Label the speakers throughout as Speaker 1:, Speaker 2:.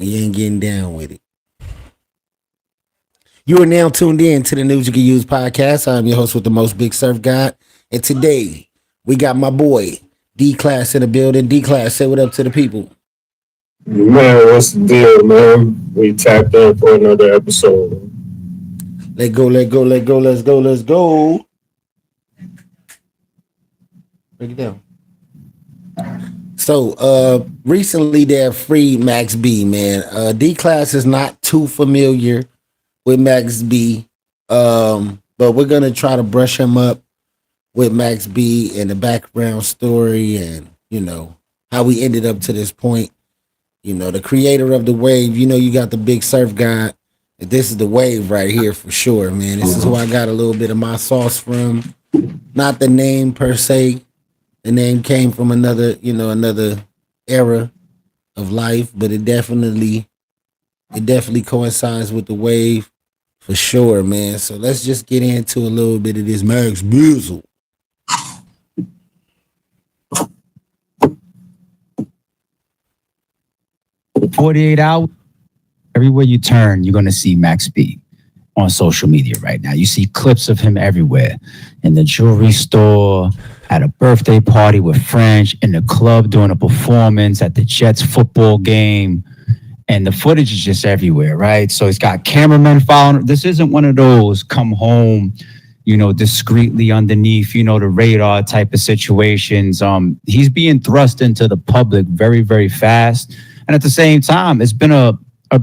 Speaker 1: when you ain't getting down with it. You are now tuned in to the News You Can Use podcast. I'm your host with the most, Big Surf God. And today, we got my boy, D-Class in the building. D-Class, say what up to the people.
Speaker 2: Man, what's the deal, man? We tapped in for another episode.
Speaker 1: Let's go. Break it down. So, recently they have freed Max B, man. D-Class is not too familiar with Max B. But we're gonna try to brush him up with Max B and the background story and how we ended up to this point. The creator of the wave, you got the Big Surf God. This is the wave right here for sure, man. This is who I got a little bit of my sauce from. Not the name per se. The name came from another era of life, but it definitely coincides with the wave for sure, man. So let's just get into a little bit of this Max Bizzle.
Speaker 3: 48 hours, everywhere you turn, you're going to see Max B on social media right now. You see clips of him everywhere, in the jewelry store, at a birthday party with French, in the club doing a performance, at the Jets football game. And the footage is just everywhere, right? So he's got cameramen following. This isn't one of those come home, discreetly underneath, the radar type of situations. He's being thrust into the public very, very fast. And at the same time, it's been a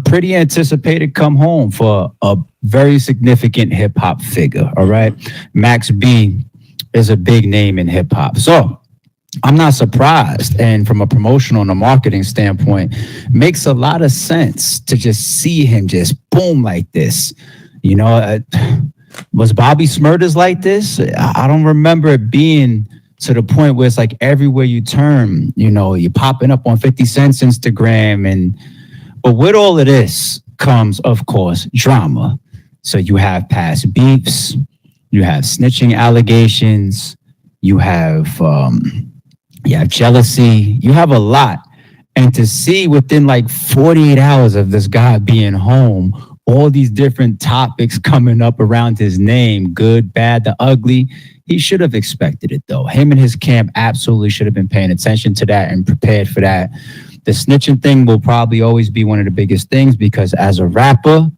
Speaker 3: pretty anticipated come home for a very significant hip hop figure. All right. Max B is a big name in hip hop. So I'm not surprised. And from a promotional and a marketing standpoint, makes a lot of sense to just see him just boom like this. Was Bobby Smurder's like this? I don't remember it being to the point where it's like everywhere you turn, you're popping up on 50 Cent's Instagram. But with all of this comes, of course, drama. So you have past beefs, you have snitching allegations, you have jealousy, you have a lot. And to see within like 48 hours of this guy being home, all these different topics coming up around his name, good, bad, the ugly. He should have expected it, though. Him and his camp absolutely should have been paying attention to that and prepared for that. The snitching thing will probably always be one of the biggest things because as a rapper,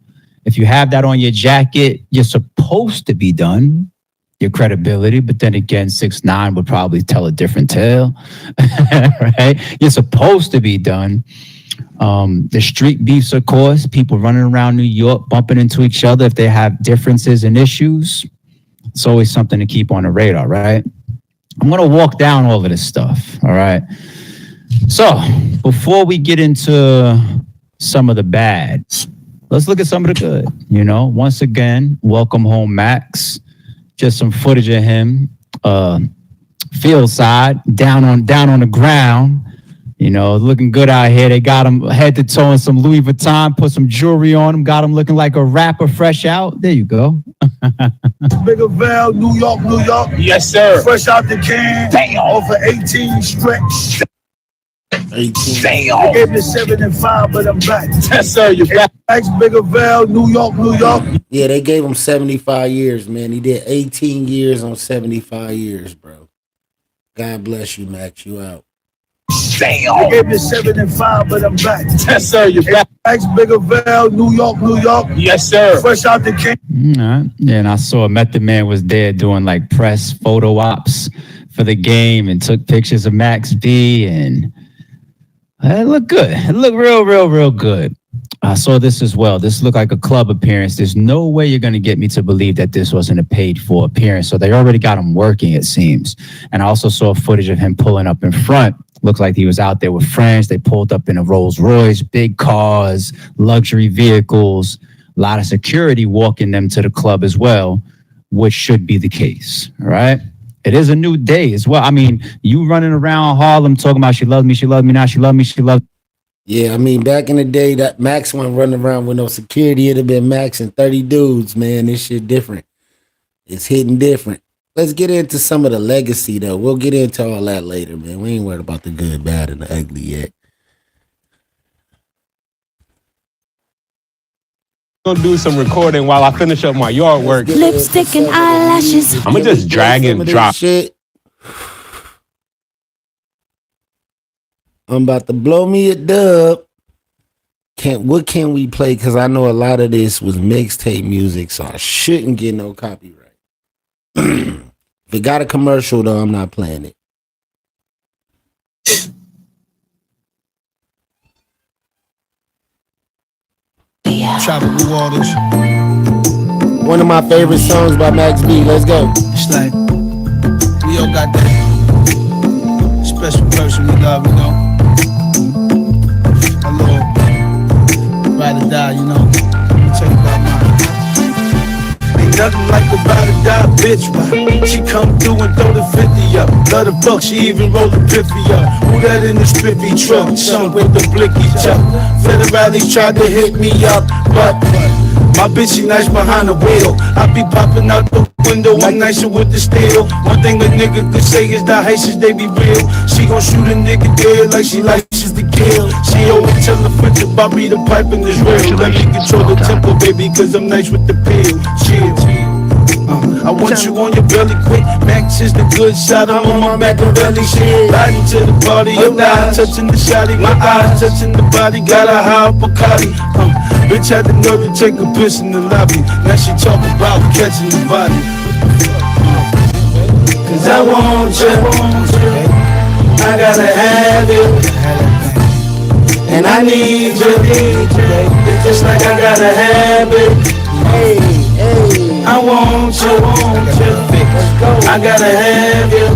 Speaker 3: if you have that on your jacket, you're supposed to be done, your credibility. But then again, 6ix9ine would probably tell a different tale, right? You're supposed to be done. The street beefs, of course, people running around New York, bumping into each other if they have differences and issues. It's always something to keep on the radar, right? I'm going to walk down all of this stuff, all right? So, before we get into some of the bads, let's look at some of the good. Once again, welcome home, Max. Just some footage of him, field side, down on the ground. Looking good out here. They got him head to toe in some Louis Vuitton, put some jewelry on him, got him looking like a rapper fresh out. There you go.
Speaker 4: Bigger Val, New York.
Speaker 3: Yes, sir.
Speaker 4: Fresh out the can.
Speaker 3: Damn.
Speaker 4: Over 18 stretch.
Speaker 1: 18.
Speaker 3: Damn.
Speaker 4: I gave me 7 and 5, but I'm back.
Speaker 3: Yes, sir. You're back.
Speaker 4: Thanks, Bigger Val, New York.
Speaker 1: Yeah, they gave him 75 years, man. He did 18 years on 75 years, bro. God bless you, Max. You out.
Speaker 3: Damn.
Speaker 4: I gave me 7 and 5, but I'm back.
Speaker 3: Yes, sir. You're back.
Speaker 4: Thanks, Bigger Val, New York.
Speaker 3: Yes, sir.
Speaker 4: Fresh out the can.
Speaker 3: Right. Yeah, and I saw Method Man was there doing like press photo ops for the game and took pictures of Max B, and it looked good. It looked real good. I saw this as well. This looked like a club appearance. There's no way you're going to get me to believe that this wasn't a paid-for appearance. So they already got him working, it seems. And I also saw footage of him pulling up in front. Looked like he was out there with friends. They pulled up in a Rolls Royce, big cars, luxury vehicles, a lot of security walking them to the club as well, which should be the case, all right? It is a new day as well. I mean, you running around Harlem talking about she loves me, now she loves me.
Speaker 1: Yeah, I mean, back in the day, that Max wasn't running around with no security. It'd have been Max and 30 dudes, man. This shit different. It's hitting different. Let's get into some of the legacy, though. We'll get into all that later, man. We ain't worried about the good, bad, and the ugly yet.
Speaker 5: gonna do some recording while I finish up my yard work.
Speaker 6: Lipstick and eyelashes.
Speaker 5: I'ma just drag and drop.
Speaker 1: Shit. I'm about to blow me a dub. What can we play? Because I know a lot of this was mixtape music, so I shouldn't get no copyright. If it got a commercial, though, I'm not playing it.
Speaker 4: Tropical waters.
Speaker 1: One of my favorite songs by Max B. Let's go.
Speaker 4: It's like we all got that special person we love, you know. A little ride or die, you know. Tell you about mine. Ain't nothing like a ride or die bitch, right? She come through and throw the 50 up. Love the fuck, she even roll the piffy up. Who that in the spiffy truck? Son with the blicky chuck. Federale tried to hit me up, but my bitch, she nice behind the wheel. I be popping out the window, I'm nicer with the steel. One thing a nigga could say is the Haitians, they be real. She gon' shoot a nigga dead like she likes to kill. She always tell the friends about me, the pipe in this real. Let me control the tempo, baby, cause I'm nice with the pill. Chill. I want you on your belly quick. Max is the good shot. I'm on my Machiavelli shit. Riding to the party, your eyes touching the shotty. My eyes touching the body. Got a high Bacardi. Bitch had the nerve to take a piss in the lobby. Now she talk about catching the body. Cause I want you. I gotta have you. And I need you. It's just like I gotta have it. I want you, I gotta have you.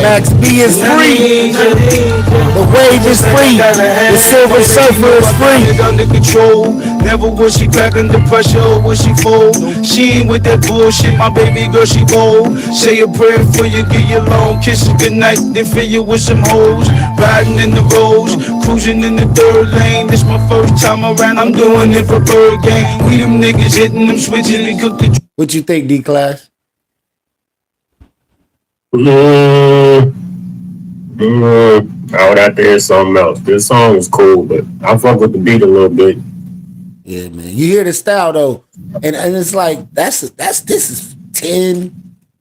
Speaker 1: Max B is free. The wave is free. The Silver Surfer is free.
Speaker 4: Under control. Never was she cracking the pressure or was she fold. She ain't with that bullshit, my baby girl, she bold. Say a prayer for you, give you long kisses goodnight, then fill you with some hoes. Riding in the roads, cruising in the third lane. This my first time around, I'm doing it for bird game. We them niggas hitting them switches, we cook the.
Speaker 1: What you think, D-Class?
Speaker 2: I would have to hear something else. This song is cool, but I fuck with the beat a little bit.
Speaker 1: Yeah, man. You hear the style though, and it's like this is 10,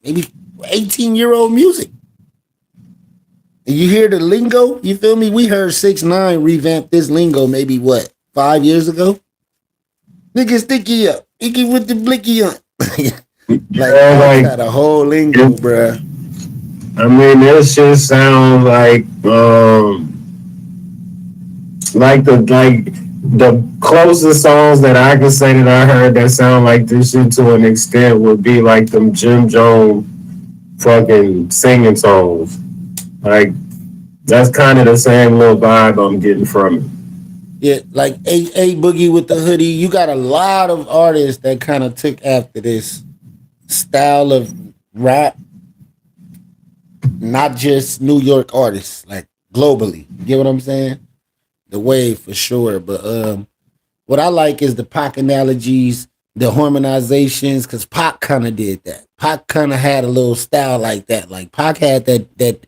Speaker 1: maybe 18-year-old music. And you hear the lingo, you feel me? We heard 6ix9ine revamp this lingo maybe 5 years ago? Nigga sticky up, icky with the blicky on. like got a whole lingo, bruh.
Speaker 2: I mean, this shit sounds like the closest songs that I can say that I heard that sound like this shit to an extent would be like them Jim Jones fucking singing songs. Like that's kind of the same little vibe I'm getting from it.
Speaker 1: Yeah, like A Boogie with the hoodie. You got a lot of artists that kind of took after this style of rap. Not just New York artists, like globally. You get what I'm saying? The wave for sure. But what I like is the Pac analogies, the harmonizations, because Pac kind of did that. Pac kind of had a little style like that. Like Pac had that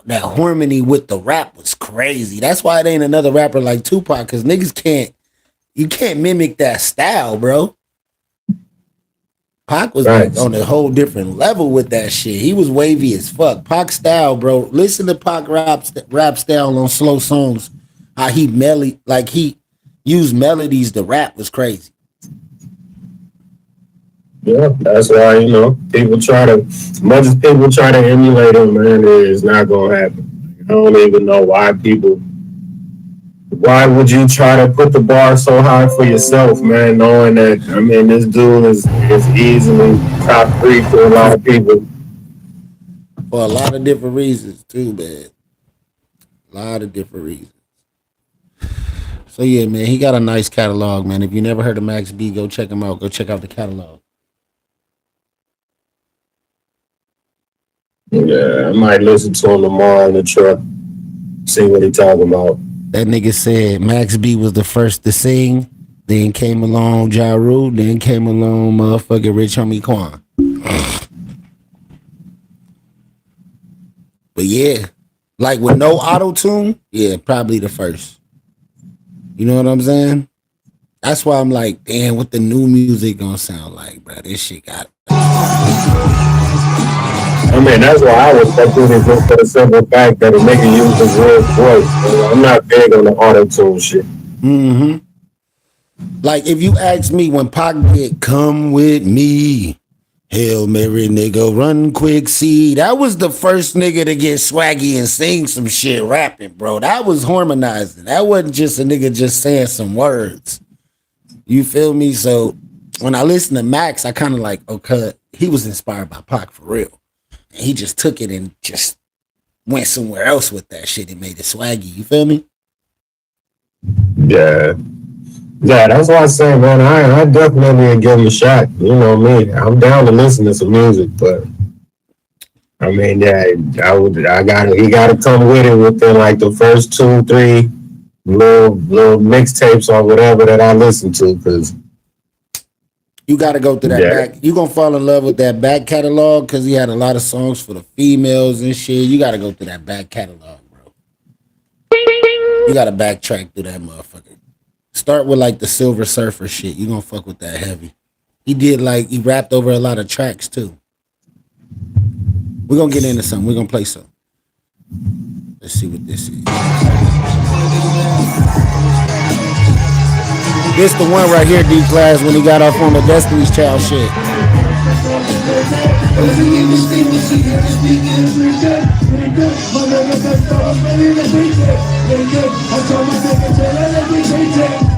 Speaker 1: harmony with the rap was crazy. That's why it ain't another rapper like Tupac, because niggas can't mimic that style, bro. Pac was like on a whole different level with that shit. He was wavy as fuck. Pac style, bro. Listen to Pac rap style on slow songs. How he he used melodies to rap was crazy.
Speaker 2: Yeah, that's why, people try to, much as people try to emulate him, man, it's not gonna happen. I don't even know why would you try to put the bar so high for yourself, man, knowing that, this dude is easily top 3 for a lot of people.
Speaker 1: For a lot of different reasons, too, man. A lot of different reasons. So, yeah, man, he got a nice catalog, man. If you never heard of Max B, go check him out. Go check out the catalog.
Speaker 2: Yeah, I might listen to him tomorrow in the truck, see what he talking about.
Speaker 1: That nigga said Max B was the first to sing, then came along Ja Rule, then came along motherfucking Rich Homie Quan. But yeah, like with no auto-tune, yeah, probably the first. You know what I'm saying? That's why I'm like, damn, what the new music gonna sound like, bro? This shit got.
Speaker 2: I mean, that's why I was fuck with it just for the simple fact that a nigga used his real voice. I'm not big on the auto tune shit.
Speaker 1: Mm-hmm. Like if you ask me when Pac did "Come with Me," Hail Mary, nigga, run quick, see. That was the first nigga to get swaggy and sing some shit rapping, bro. That was harmonizing. That wasn't just a nigga just saying some words. You feel me? So when I listen to Max, I kind of like, okay, he was inspired by Pac for real. And he just took it and just went somewhere else with that shit and made it swaggy. You feel me?
Speaker 2: Yeah. Yeah, that's why I say, man, I definitely give him a shot. You know me. I'm down to listen to some music, but I mean, yeah, he gotta come with it within like the first 2, 3 little mixtapes or whatever that I listen to, because
Speaker 1: You got to go through that
Speaker 2: yeah.
Speaker 1: back. You gonna fall in love with that back catalog because he had a lot of songs for the females and shit. You got to go through that back catalog, bro. You got to backtrack through that motherfucker. Start with like the Silver Surfer shit. You gonna fuck with that heavy. He rapped over a lot of tracks too. We're gonna get into something. We're gonna play some. Let's see what this is. This the one right here, D-Class, when he got off on the Destiny's Child shit.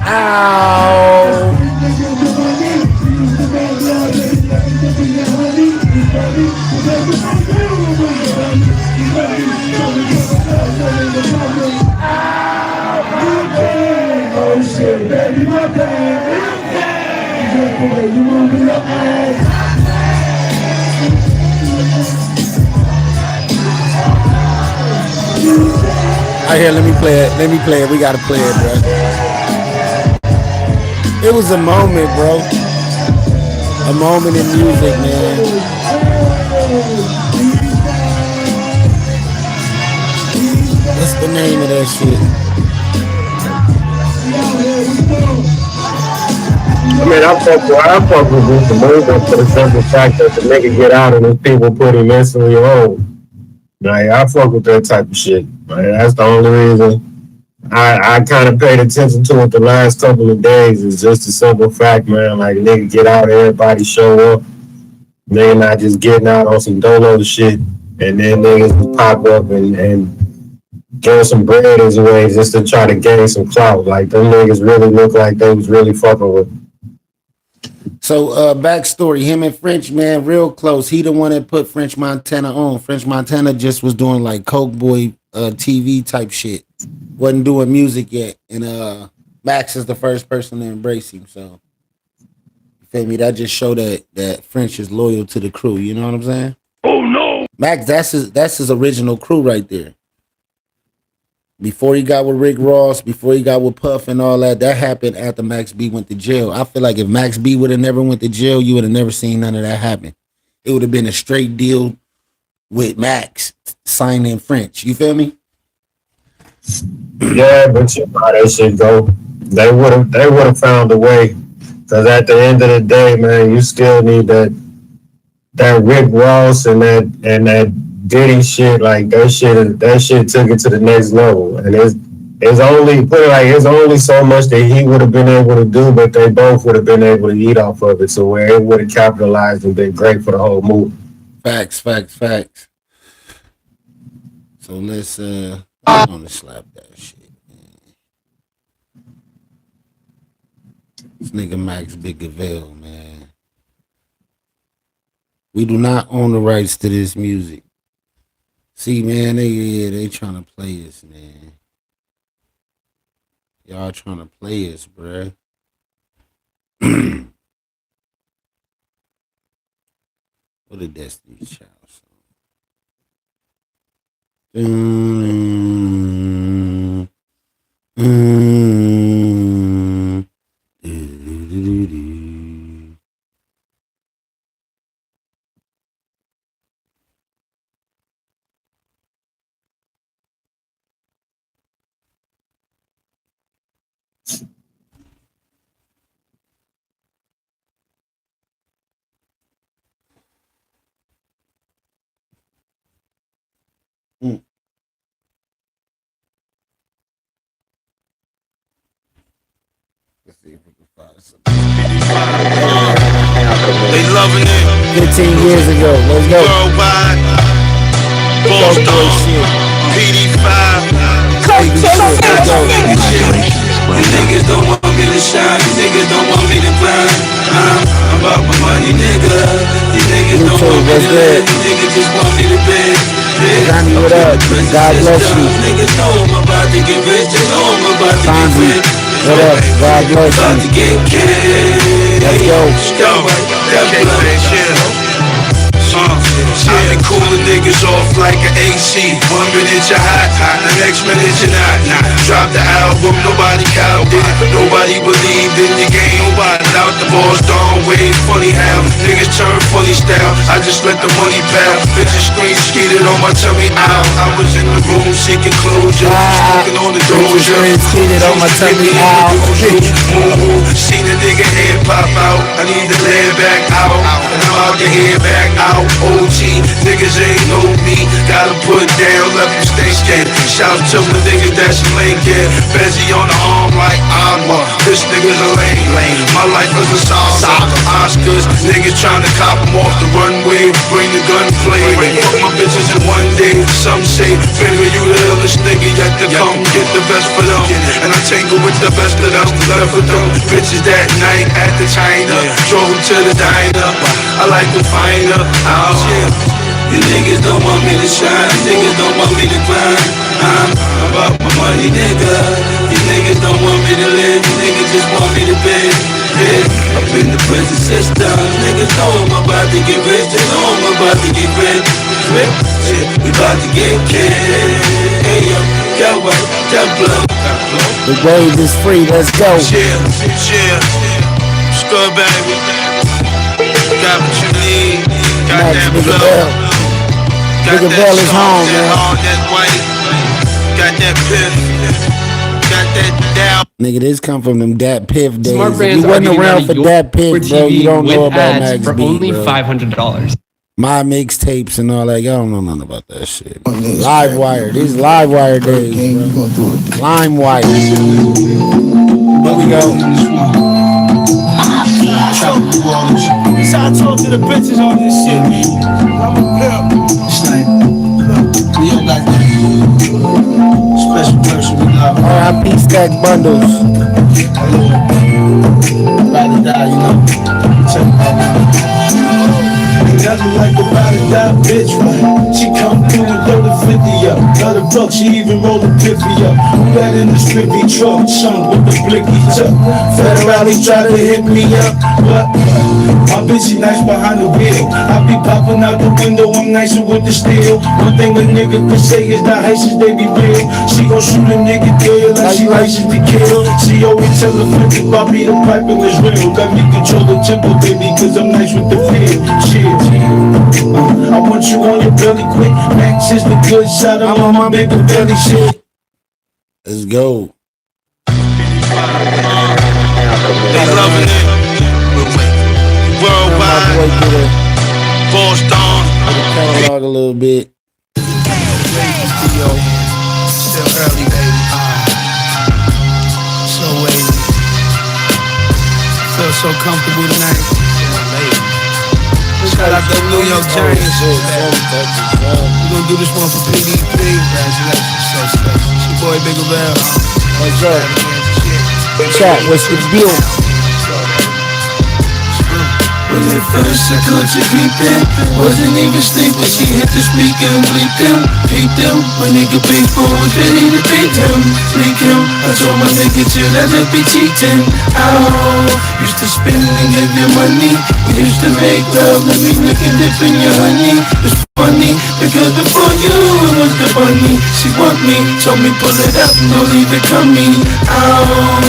Speaker 1: Ow! Oh shit, baby, my baby. All right, here, let me play it. Let me play it. We gotta play it, bro. It was a moment, bro. A moment in music, man. What's the name of that shit?
Speaker 2: I mean, I fuck with Bruce the movement for the simple fact that the nigga get out and his people put him mentally on. Like, I fuck with that type of shit. Like, that's the only reason I kind of paid attention to it the last couple of days. Is just a simple fact, man. Like, nigga get out, everybody show up. Nigga not just getting out on some dolo shit, and then niggas just pop up and throw some bread his way just to try to gain some clout. Like, them niggas really look like they was really fucking with.
Speaker 1: So backstory, him and French, man, real close. He the one that put French Montana on. French Montana just was doing like Coke Boy TV type shit. Wasn't doing music yet. And Max is the first person to embrace him. So you feel me? That just showed that French is loyal to the crew. You know what I'm saying? Oh no. Max, that's his original crew right there. Before he got with Rick Ross, before he got with Puff and all that, that happened after Max B went to jail. I feel like if Max B would have never went to jail, you would have never seen none of that happen. It would have been a straight deal with Max signing French. You feel me?
Speaker 2: Yeah, but you know how that shit go. They would have found a way. Cause at the end of the day, man, you still need that Rick Ross and that Diddy shit. Like that shit took it to the next level. And it's only put it like it's only so much that he would have been able to do, but they both would have been able to eat off of it. So where it would have capitalized and been great for the whole movie.
Speaker 1: Facts. So let's I'm gonna slap that shit, man. This nigga Max Big Gavelle, man. We do not own the rights to this music. See, man, they trying to play us, man. Y'all trying to play us, bruh. What a Destiny's Child song.
Speaker 7: They loving it.
Speaker 1: 15 years ago. Let's go.
Speaker 7: Worldwide. Boston. PD5.
Speaker 1: Let's go.
Speaker 7: You niggas don't want me to shine. You niggas don't want me to grind. I'm about my money, nigga. You niggas don't want me to live. You niggas just want me to beg.
Speaker 1: Johnny, what up? God bless you.
Speaker 7: Niggas know I'm about to get rich. They know I'm about to get rich.
Speaker 1: What up? God bless
Speaker 7: About to
Speaker 1: you.
Speaker 7: get killed.
Speaker 1: Let's go.
Speaker 7: I been cooling niggas off like an AC. 1 minute you're hot, the next minute you're not. Drop the album, nobody counted it. Nobody believed in the game. Nobody out the balls down way. Funny how niggas turn funny style. I just let the money pal. Bitches scream skeeted on my tummy out. I was in the room seeking closure. Smoking on the doja.
Speaker 1: Skeeted on my tummy out.
Speaker 7: Seen a nigga head pop out. I need to lay it back out. And I'm out the head back out. OG, niggas ain't know me. Gotta put down, left them stay scared. Shout to the niggas that's Lincoln. Bezzy on the arm like Aqua. This nigga's a lame. My life is a song. Oscars, niggas trying to cop them off the runway. Bring the gunplay. Fuck my bitches in one day. Some say, baby, you the illest nigga yet to come. Get the best for them. And I tangle with the best of them. Left for them bitches that night at the China. Drove to the diner. I like to find her out. You niggas don't want me to shine. You niggas don't want me to grind. I'm about my money, nigga. You niggas don't want me to live. You niggas just want me to beg. Yeah, up in the prison system. Niggas know I'm about to get rich. They know I'm about to get rich. Shit, we about to get killed. Hey yo, got what? Got blood.
Speaker 1: The wave is free. Let's go.
Speaker 7: Chill. Score, baby. Got what you need. Got
Speaker 1: Max
Speaker 7: that
Speaker 1: Nigga
Speaker 7: blow.
Speaker 1: Bell.
Speaker 7: Got
Speaker 1: Nigga
Speaker 7: that
Speaker 1: Bell is
Speaker 7: sauce,
Speaker 1: home,
Speaker 7: that
Speaker 1: man.
Speaker 7: hard, that white. Got that piff. Got that down.
Speaker 1: Nigga, this come from them Dat Piff days.
Speaker 8: Smart
Speaker 1: If
Speaker 8: brands
Speaker 1: you
Speaker 8: are
Speaker 1: wasn't
Speaker 8: giving
Speaker 1: around
Speaker 8: out
Speaker 1: for
Speaker 8: your
Speaker 1: Dat Piff, bro, you
Speaker 8: TV
Speaker 1: don't know
Speaker 8: with
Speaker 1: about
Speaker 8: ads
Speaker 1: Max
Speaker 8: for
Speaker 1: B,
Speaker 8: only
Speaker 1: bro.
Speaker 8: $500.
Speaker 1: My mixtapes and all that. Y'all don't know nothing about that shit. Livewire. These Livewire days, bro. LimeWire. Here we go.
Speaker 4: That's how I talk to the bitches on this shit, man. I'm a pimp. It's like, look, we all got that special person we love.
Speaker 1: R.I.P. Stack Bundles.
Speaker 4: Ride or die, you know. Check it out. Ain't nothing like a ride or die bitch, right? She come through and throw the 50 up. Got a buck, she even roll the piffy up. Who that in the strippy truck? Chunk with the blicky tuck. Federale try to hit me up, but my bitch, she nice behind the wheel. I be popping out the window, I'm nicer with the steel. One thing a nigga could say is that Haitians, they be real. She gon' shoot a nigga dead like she licensed to kill. She always tell the flip if I be the piping is real. Let me control the tempo, baby, cause I'm nice with the feel. Shit. I want you on your belly quick. Max is the good shot, I'm on my bigger belly shit.
Speaker 1: Let's go.
Speaker 7: They loving it. Worldwide. Boston.
Speaker 1: Catalog a little bit.
Speaker 4: Still early, baby. So wavy. Feel so comfortable tonight. Shout out to New York Giants. We're gonna do this one for PDP. Congratulations, so special. It's your boy Bigger Bell.
Speaker 1: What's up? Chat, what's the deal?
Speaker 7: When it first I caught you creeping, wasn't even sleeping. She hit the speaker and bleeped him, peeped him. My nigga baseball was ready to beat him, sneak him. I told my nigga chill, that it be cheating. Oh, used to spend and give you money. We used to make love, let me look and dip in your honey. It's funny, because before you it was the bunny. She want me, told me pull it up, no leave it coming. Oh,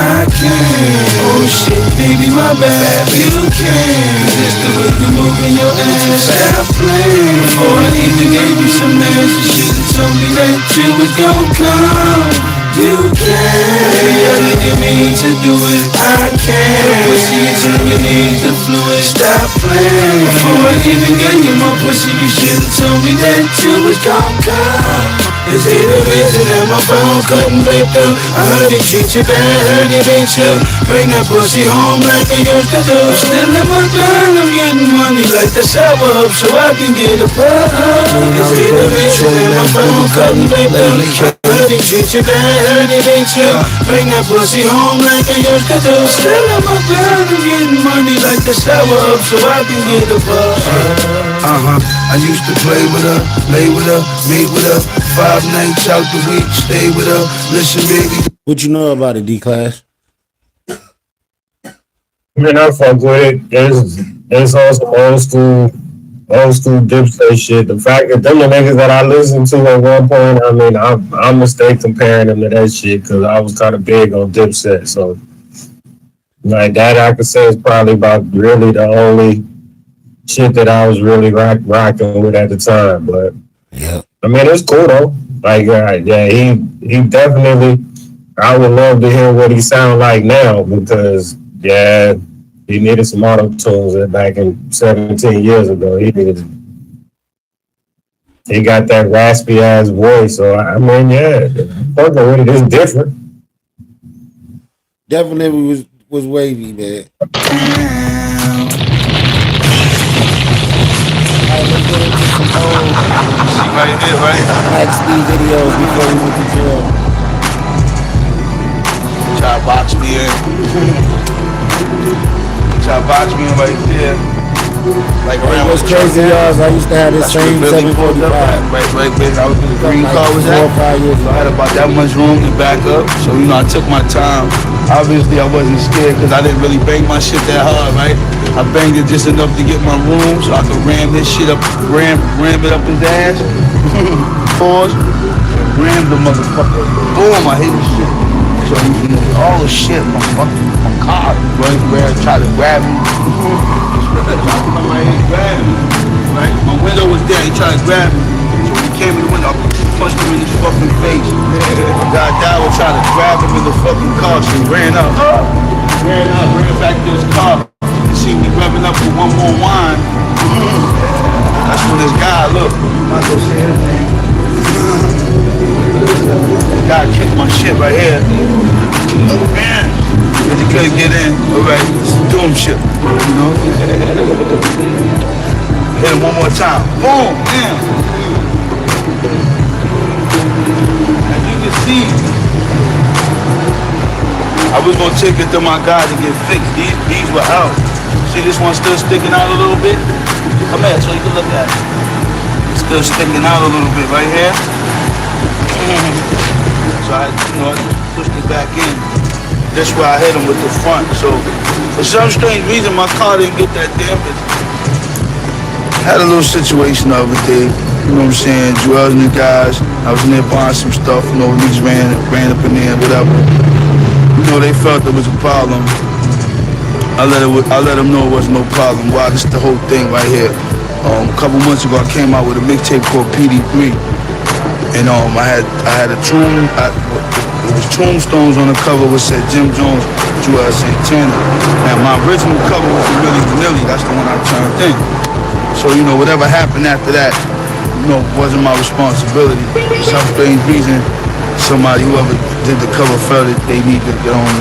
Speaker 7: I can't. Oh shit, baby, my bad, you can't. Just the way you moving your ass, stop playing. Before I even gave you some ass, you should've told me that you was gon' come. You can't. you need to do it. I can't. Pussy, you turn your need to fluid. Stop playing. Before I even got you more pussy, you should've told me that you was gon' come. Is he the reason that my phone couldn't break through? I heard he treat you bad, heard he beat you. Bring that pussy home like he used to do. Still in my grind, I'm getting money like the shower up so I can get a pub. Is he the reason that my phone couldn't break through? Heard he treat you bad, heard he beat you. Bring that pussy home like he used to do. Still in my grind, I'm getting money like the shower up so I can get a pub. I used to play with her, lay with her, meet with her. 5 nights out the week, stay with her. Listen, baby.
Speaker 1: What you know about it, D-Class?
Speaker 2: I mean, I fuck with it. There's also old school Dipset shit. The fact that them the niggas that I listened to at one point, I mean, I'm mistake comparing them to that shit because I was kind of big on Dipset. So, like that, I could say is probably about really the only shit that I was really rocking with at the time. But
Speaker 1: Yeah.
Speaker 2: I mean, it's cool though. Like, yeah, he definitely. I would love to hear what he sound like now because, yeah, he needed some auto tunes back in 17 years ago. He got that raspy ass voice. So I mean, yeah, fucking with it is different.
Speaker 1: Definitely was wavy, man. Alright, let's get into some old
Speaker 7: Right here, right?
Speaker 1: Max B videos before we went to jail.
Speaker 7: Try to box me in. Try to box me in right there. Like around
Speaker 1: What's crazy, y'all, is I used to have this same 745.
Speaker 7: Right, I was in the green car was
Speaker 1: 4 or
Speaker 7: at.
Speaker 1: 5 years
Speaker 7: So I
Speaker 1: ago.
Speaker 7: had about that much room to back up. So, you know, I took my time. Obviously, I wasn't scared because I didn't really bang my shit that hard, right? I banged it just enough to get my room so I could ram this shit up, ram it up his ass. Pause. Ram the motherfucker. Boom, I hit the shit. So, all the shit, my car, right where I tried to grab me. Right? My window was there, he tried to grab me. So when he came in the window, I punched him in his fucking face. Guy was trying to grab him in the fucking car, so he ran back to his car. You see me grabbing up for one more wine. That's when this guy, look, I'm not gonna say his name. The guy kicked my shit right here. Oh man. Because he couldn't get in. Alright, doom shit. You know? Hit him one more time. Boom! Damn! As you can see, I was gonna take it to my guy to get fixed. These were out. See this one still sticking out a little bit? Come here so you can look at it. It's still sticking out a little bit right here. So I pushed it back in. That's why I hit him with the front. So for some strange reason, my car didn't get that damage. Had a little situation the other day. You know what I'm saying? Joel and the guys. I was in there buying some stuff. You know, niggas ran up in there, whatever. You know, they felt there was a problem. I let them know it wasn't no problem. Wow, this is the whole thing right here. A couple months ago, I came out with a mixtape called PD3. And I had a tune. It was tombstones on the cover which said Jim Jones, Joel Santana. And my original cover was the Milli Vanilli. That's the one I turned in. So, you know, whatever happened after that, you know, wasn't my responsibility. For some strange reason, somebody, whoever did the cover felt that they needed to get on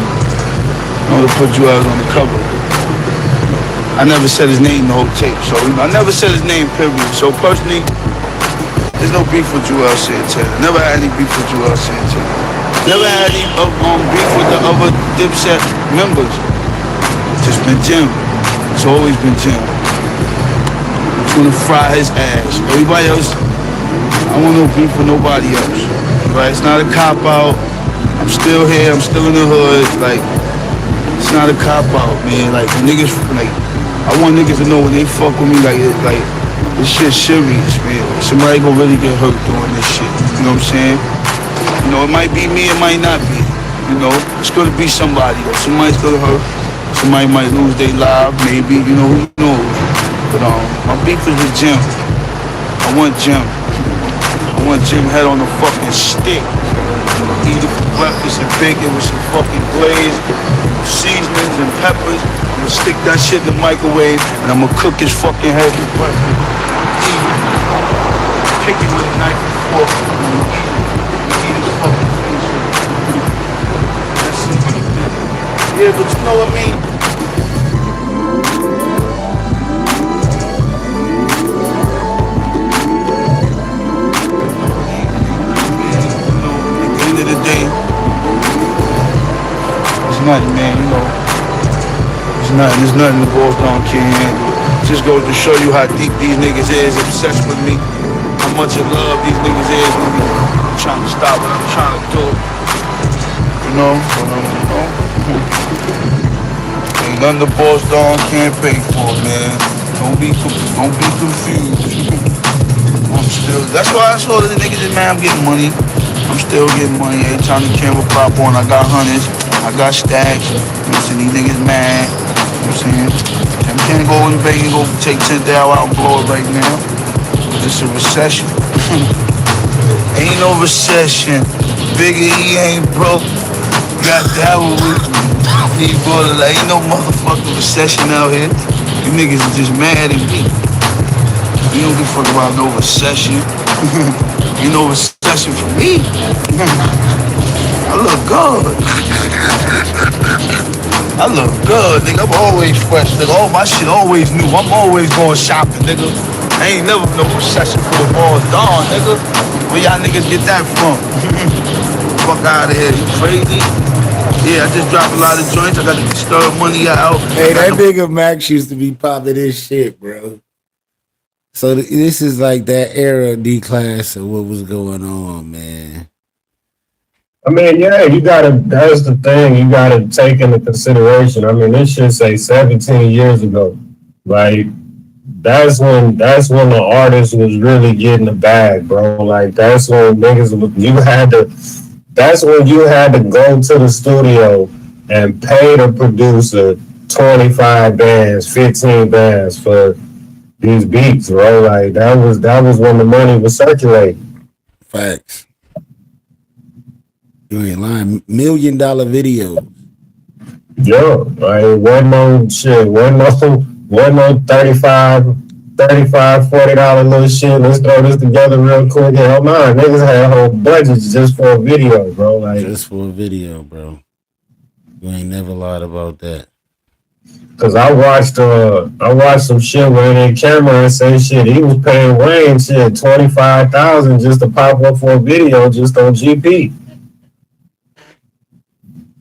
Speaker 7: to put Joel on the cover. I never said his name the whole tape. So, you know, I never said his name, period. So personally, there's no beef with Joel Santana. Never had any beef with Joel Santana. Never had any beef with the other Dipset members. Just been Jim. It's always been Jim. Just wanna fry his ass. Everybody else, I want no beef with nobody else. Right? It's not a cop out. I'm still here. I'm still in the hood. Like, it's not a cop out, man. Like niggas, like I want niggas to know when they fuck with me, like this shit's serious, man. Somebody gonna really get hurt doing this shit. You know what I'm saying? You know, it might be me, it might not be. You know, it's gonna be somebody. Or somebody's gonna hurt. Somebody might lose their life, maybe. You know, who knows? But my beef is with Jim. I want Jim. I want Jim head on the fucking stick. Eat it for breakfast and bacon with some fucking glaze, seasonings and peppers. I'm gonna stick that shit in the microwave and I'm gonna cook his fucking head for breakfast. Eat it. Chicken with a knife and fork. Eat his fucking face. That's it. Yeah, but you know what I mean? Of the day, it's nothing, man, you know. There's nothing the Boss Don can't handle. Just goes to show you how deep these niggas is obsessed with me. How much of love these niggas is with me. I'm trying to stop what I'm trying to do. You know, ain't nothing the Boss Don can't pay for, man. Don't be confused. I'm still, that's why I saw the niggas is, man, I'm getting money. I'm still getting money. Every time the camera pop on, I got hundreds, I got stacks. You know what I'm saying? These niggas mad. You know what I'm saying? I can't go in the bank and go take 10,000 out and blow it right now. It's a recession. Ain't no recession. Bigger, he ain't broke. Got that one with me. Ain't no motherfucking recession out here. You niggas are just mad at me. You don't give a fuck about no recession. Ain't no recession for me. I look good. I look good, nigga. I'm always fresh, nigga. All my shit always new. I'm always going shopping, nigga. I ain't never no recession for the Boss Don, nigga. Where y'all niggas get that from? Fuck out of here. You crazy? Yeah, I just dropped a lot of joints. I got to stir money out.
Speaker 1: Hey, that nigga Max used to be popping this shit, bro. So this is like that era D-Class of what was going on, man.
Speaker 2: I mean, yeah, that's the thing, you gotta take into consideration. I mean, this should say 17 years ago. Like, that's when the artist was really getting the bag, bro. Like, that's when niggas, that's when you had to go to the studio and pay the producer 25 bands, 15 bands for these beats, bro. Like, that was when the money was circulating.
Speaker 1: Facts. You ain't lying. $1 million video.
Speaker 2: Yo, like, wasn't no $35, $40 little shit. Let's throw this together real quick. Hell no, niggas had whole budgets just for a video, bro. Like,
Speaker 1: just for a video, bro. You ain't never lied about that.
Speaker 2: Cause I watched some shit where they camera and say shit. He was paying Wayne shit $25,000 just to pop up for a video just on GP.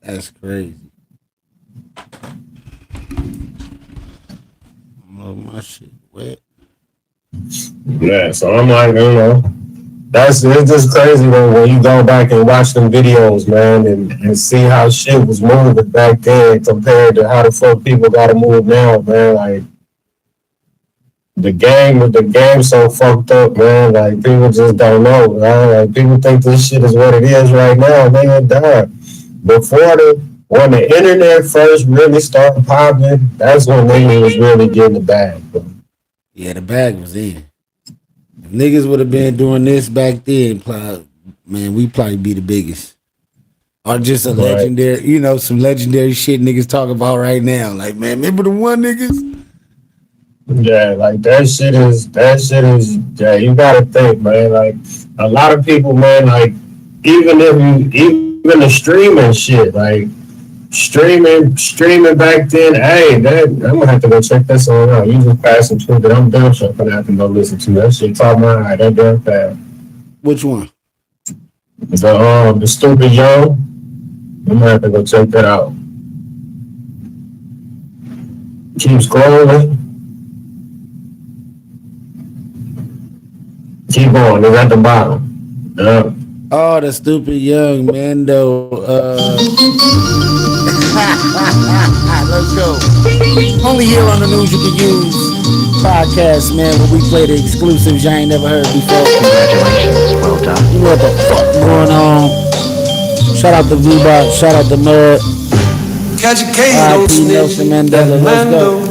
Speaker 1: That's crazy. Oh, my shit wet.
Speaker 2: Yeah, so I'm like, you know, it's just crazy though when you go back and watch them videos, man, and see how shit was moving back then compared to how the fuck people gotta move now, man. Like, the game so fucked up, man. Like, people just don't know, man. Like, people think this shit is what it is right now, and they ain't done. When the internet first really started popping, that's when niggas was really getting the bag, bro.
Speaker 1: Yeah, the bag was in. If niggas would have been doing this back then, man, we probably be the biggest. Or just a legendary, you know, some legendary shit niggas talk about right now. Like, man, remember the one niggas?
Speaker 2: Yeah, like that shit is, yeah, you gotta think, man. Like, a lot of people, man, like, even the streaming shit, like, streaming back then, hey, I'm gonna have to go check that song out. You just passing through that, I'm damn sure gonna have to go listen to that shit. Talk my eye, that damn fast.
Speaker 1: Which one?
Speaker 2: The Stupid Young. I'm gonna have to go check that out. Keep scrolling. Keep going. It's at the bottom. Yeah.
Speaker 1: Oh, the Stupid Young Mando. Let's go. Only here on the News You Can Use podcast, man, where we play the exclusives you ain't never heard before.
Speaker 8: Congratulations, well done.
Speaker 1: You know what the fuck going on? Shout out to V-Box, shout out to Mud.
Speaker 9: Catch a case,
Speaker 1: R.I.P. Nelson Mandela. Let's go.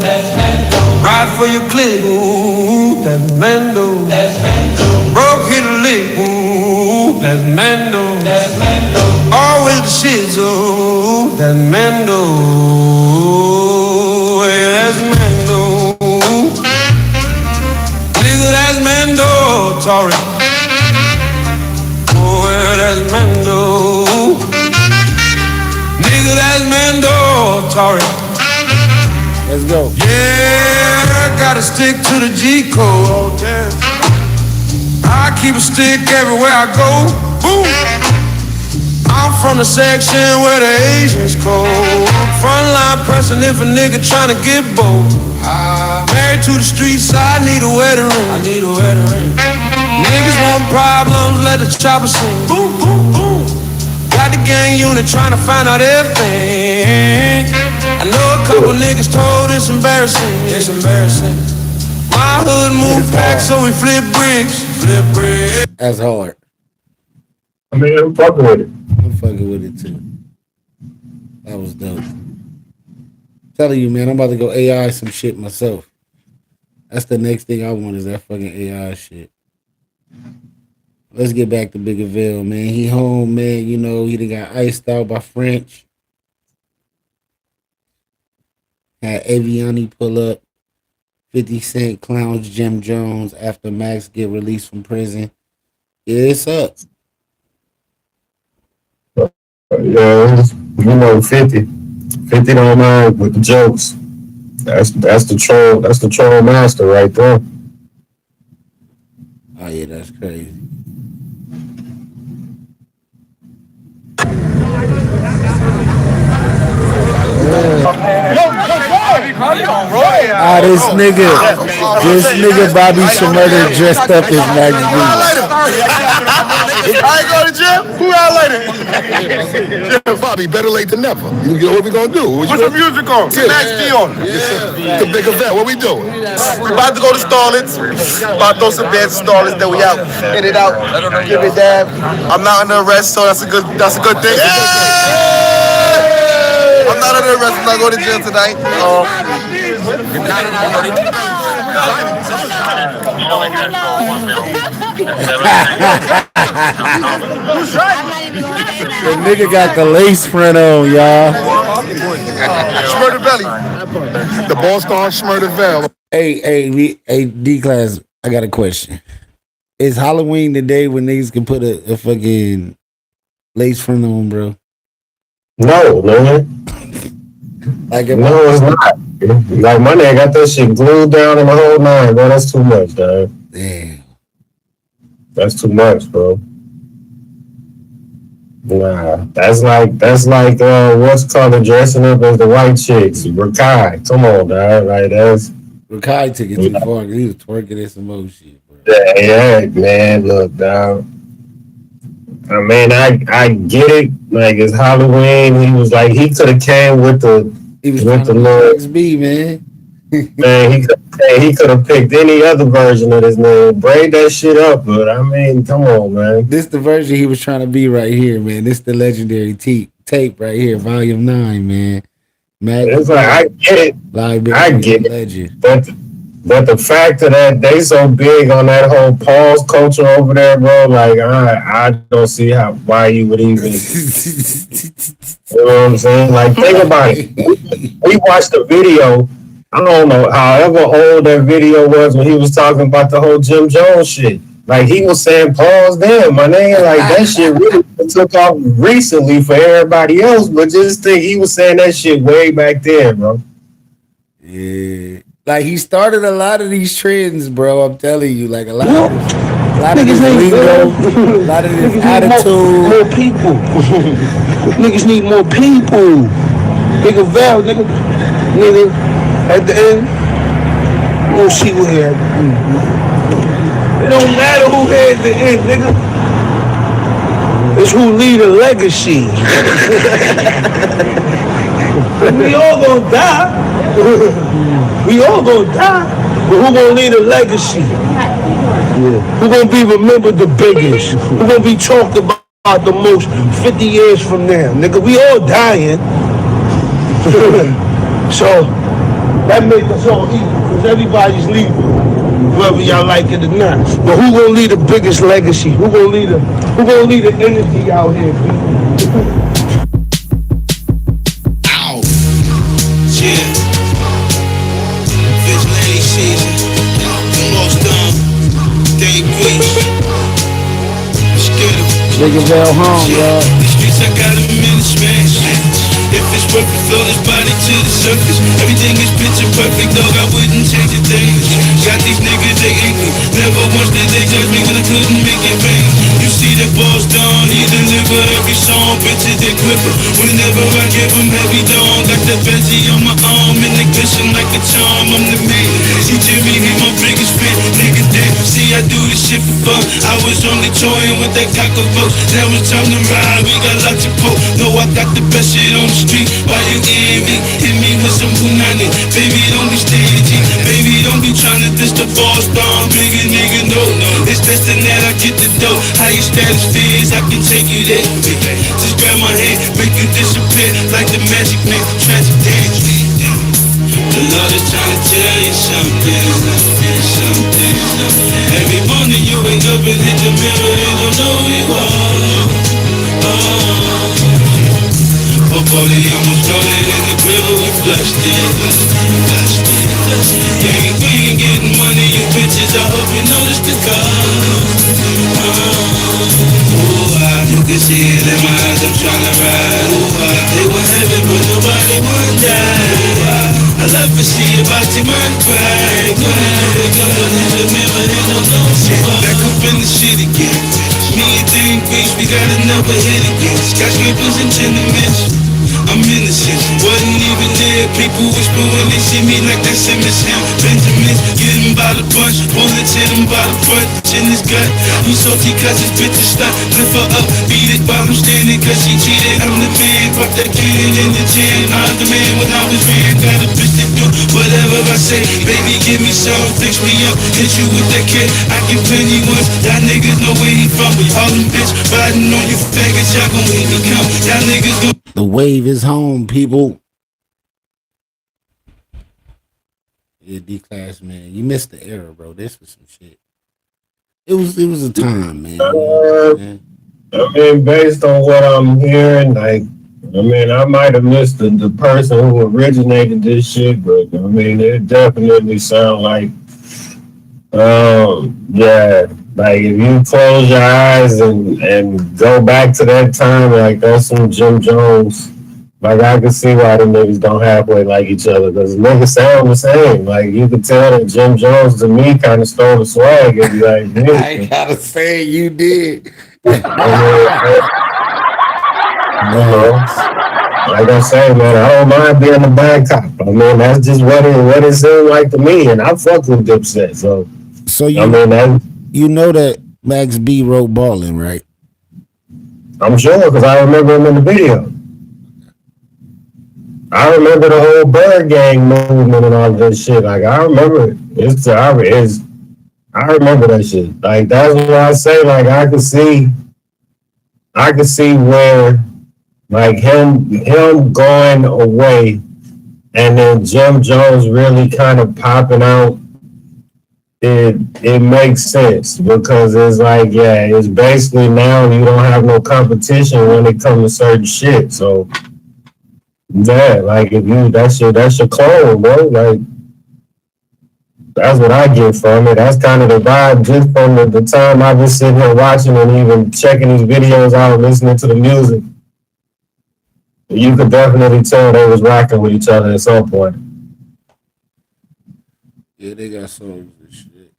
Speaker 9: Ride for your clip, ooh, that's Mando. Broke hit a lick, ooh, that's Mando. Always the shizzle. That's Mando. Yeah, that's Mando. Nigga, that's Mando. Sorry. Oh, yeah, that's Mando. Nigga, that's Mando. Sorry.
Speaker 1: Let's go.
Speaker 9: Yeah, I gotta stick to the G code. I keep a stick everywhere I go. Boom. I'm from the section where the Asians cold. Frontline person if a nigga tryna get bold. Married to the streets, I need a wedding ring. Niggas want problems, let the chopper sing. Boom, boom, boom. Got the gang unit tryna find out everything. I know a couple niggas told it's embarrassing. My hood moved back, so we flip bricks.
Speaker 1: That's hard.
Speaker 2: I mean, I'm fucking with it.
Speaker 1: I'm fucking with it too. That was dope. Telling you, man, I'm about to go AI some shit myself. That's the next thing I want is that fucking AI shit. Let's get back to Biggerville, man. He home, man. You know, he done got iced out by French. Had Aviani pull up. 50 Cent clowns Jim Jones after Max get released from prison. Yeah, it's up.
Speaker 2: Yeah, you know, 50 don't mind with the jokes. That's the troll master right there.
Speaker 1: Oh yeah, that's crazy. This nigga Bobby Shmurda dressed up as Max B.
Speaker 10: I ain't going to gym. Who out later? Yeah, Bobby, better late than never. You know what we gonna do? What's the music on? Max B on. The Biggerville. What we doing? We about to go to Starlets. About to throw some beds at Starlets. Then we out. Hit it out. Give it dab. I'm not under arrest, so that's a good thing. I'm not under arrest. I'm not going to jail tonight.
Speaker 1: The nigga got the lace front on, y'all.
Speaker 10: Shmurda Belly. The ball star Shmurda Belly.
Speaker 1: Hey, D-Class, I got a question. Is Halloween the day when niggas can put a fucking lace front on, bro?
Speaker 2: No, man.
Speaker 1: Like
Speaker 2: no, it's not. Like my nigga got that shit glued down in the whole nine, bro. That's too much, dog.
Speaker 1: Damn.
Speaker 2: That's too much, bro. Nah, that's like what's called dressing up as the white chicks. Rakai, come on, dog. Like that's
Speaker 1: Rakai took it too far. He was twerking at some more shit, bro.
Speaker 2: Yeah, man. Look, dog. I mean, I get it. Like it's Halloween. He was like he could have came with the
Speaker 1: Max B, man.
Speaker 2: Man, he could have picked any other version of this name. Braid that shit up, but I mean, come on, man.
Speaker 1: This the version he was trying to be right here, man. This the legendary tape right here, volume 9, man.
Speaker 2: It's like I get it. I get it.
Speaker 1: Legend.
Speaker 2: But the fact that they so big on that whole pause culture over there, bro, like I don't see why you would even you know what I'm saying? Like think about it. We watched the video. I don't know, however old that video was when he was talking about the whole Jim Jones shit. Like he was saying, pause damn, my nigga, like that shit really took off recently for everybody else, but just think he was saying that shit way back there, bro.
Speaker 1: Yeah. Like he started a lot of these trends, bro. I'm telling you, like a lot of this lingo, a lot of this attitude.
Speaker 11: More people. Niggas need more people. Biggerville, nigga. At the end, we'll see what here. It don't matter who here at the end, nigga. It's who lead a legacy. We all gonna die. We all gonna die. But who gonna lead a legacy? Who gonna be remembered the biggest? Who gonna be talked about the most 50 years from now? Nigga, we all dying. So that makes us all equal, because everybody's leaving. whether y'all like it or not. But who gonna leave the biggest legacy? Who gonna leave the energy out here, people?
Speaker 7: Ow. Yeah. Vigilante season. Almost done. Day weeks. Scared of
Speaker 1: Nigga Bell home, y'all.
Speaker 7: the streets, I got 'em in the smash. If it's worth it, flow this body to the surface. Everything is picture perfect, dog, I wouldn't change a thing. Got these niggas, they angry. Never once did they judge me, cause I couldn't make it rain. You see the boss down, he deliver every song, bitches they clipper. Whenever I give him heavy dog, got the Benji on my arm, and they glisten like a charm, I'm the man. See Jimmy, he my biggest fan, nigga dead. See, I do this shit for fun. I was only toying with that cocker vote. Now it's time to ride, we got lots of poke. No, I got the best shit on the street. Why you envy? Hit me with some punani. Baby, don't be stagey. Baby, don't be trying to diss the boss down. Bigger nigga, no. It's best than that I get the dough. How your status feels, I can take you there. Just grab my hand, make you disappear like the magic man. Tragic dance. The Lord is trying to tell you something. Every morning you wake up and hit the mirror and don't know who you are. Body almost floated in the river, we flushed it. We ain't getting money, you bitches, I hope you notice the car. You can see it in my eyes, I'm tryna ride. They want heaven, but nobody want die. I love to see your body, man, cry. Back up in the shit again. Me and Dane Beach, we got another hit again. Skyscrapers and tenements. I'm innocent, wasn't even there. People whisper when they see me like that Simmons Hill. Benjamins, getting by the bunch. Bullets hit him by the front, in his gut. He salty cause his bitch is stuck. Lift her up, beat it while I'm standing cause she cheated. I'm the man, pop that cannon in the gym. I'm the man when I was ran. Got a bitch that do whatever I say. Baby, give me some, fix me up. Hit you with that kid, I can penny once. Y'all niggas know where he from. All them bitch riding on you faggots. Y'all gon' hate me come. Y'all niggas gon'
Speaker 1: The wave is home, people. Yeah, D-Class, man. You missed the era, bro. This was some shit. It was a time, man.
Speaker 2: I mean, based on what I'm hearing, like, I mean, I might have missed the person who originated this shit, but I mean, it definitely sound like, yeah, like if you close your eyes and go back to that time, like that's some Jim Jones. Like I can see why the niggas don't halfway like each other because niggas sound the same. Like you could tell that Jim Jones to me kind of stole the swag and be like,
Speaker 1: I ain't gotta say you did.
Speaker 2: Like I say, man, I don't mind being a bad cop. I mean, that's just what it seemed like to me, and I fuck with Dipset. So
Speaker 1: you,
Speaker 2: I mean,
Speaker 1: you know that Max B wrote Ballin', right?
Speaker 2: I'm sure because I remember him in the video. I remember the whole Bird Gang movement and all that shit. Like I remember it. I remember that shit. Like that's what I say. Like I could see where like him going away and then Jim Jones really kind of popping out. It makes sense because it's like, yeah, it's basically now you don't have no competition when it comes to certain shit. So yeah, like if you that's your clone, bro. Like that's what I get from it. That's kind of the vibe just from the time I've been sitting here watching and even checking these videos out, listening to the music. You could definitely tell they was rocking with each other at some point.
Speaker 1: Yeah, they got songs and shit.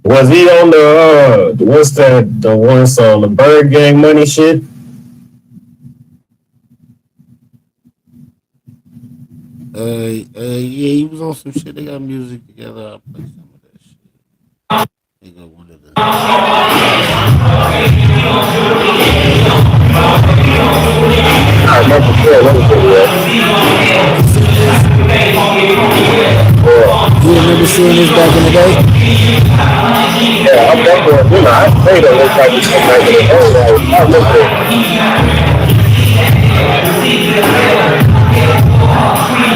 Speaker 2: Was he on the what's that? The one song, the Bird Gang Money shit?
Speaker 1: Yeah, he was on some shit. They got music together. I'll play some of that shit. They got one of the.
Speaker 2: I remember what was it?
Speaker 1: You remember seeing this back in the day?
Speaker 2: Yeah, I remember. I played it like this back in the day. I remember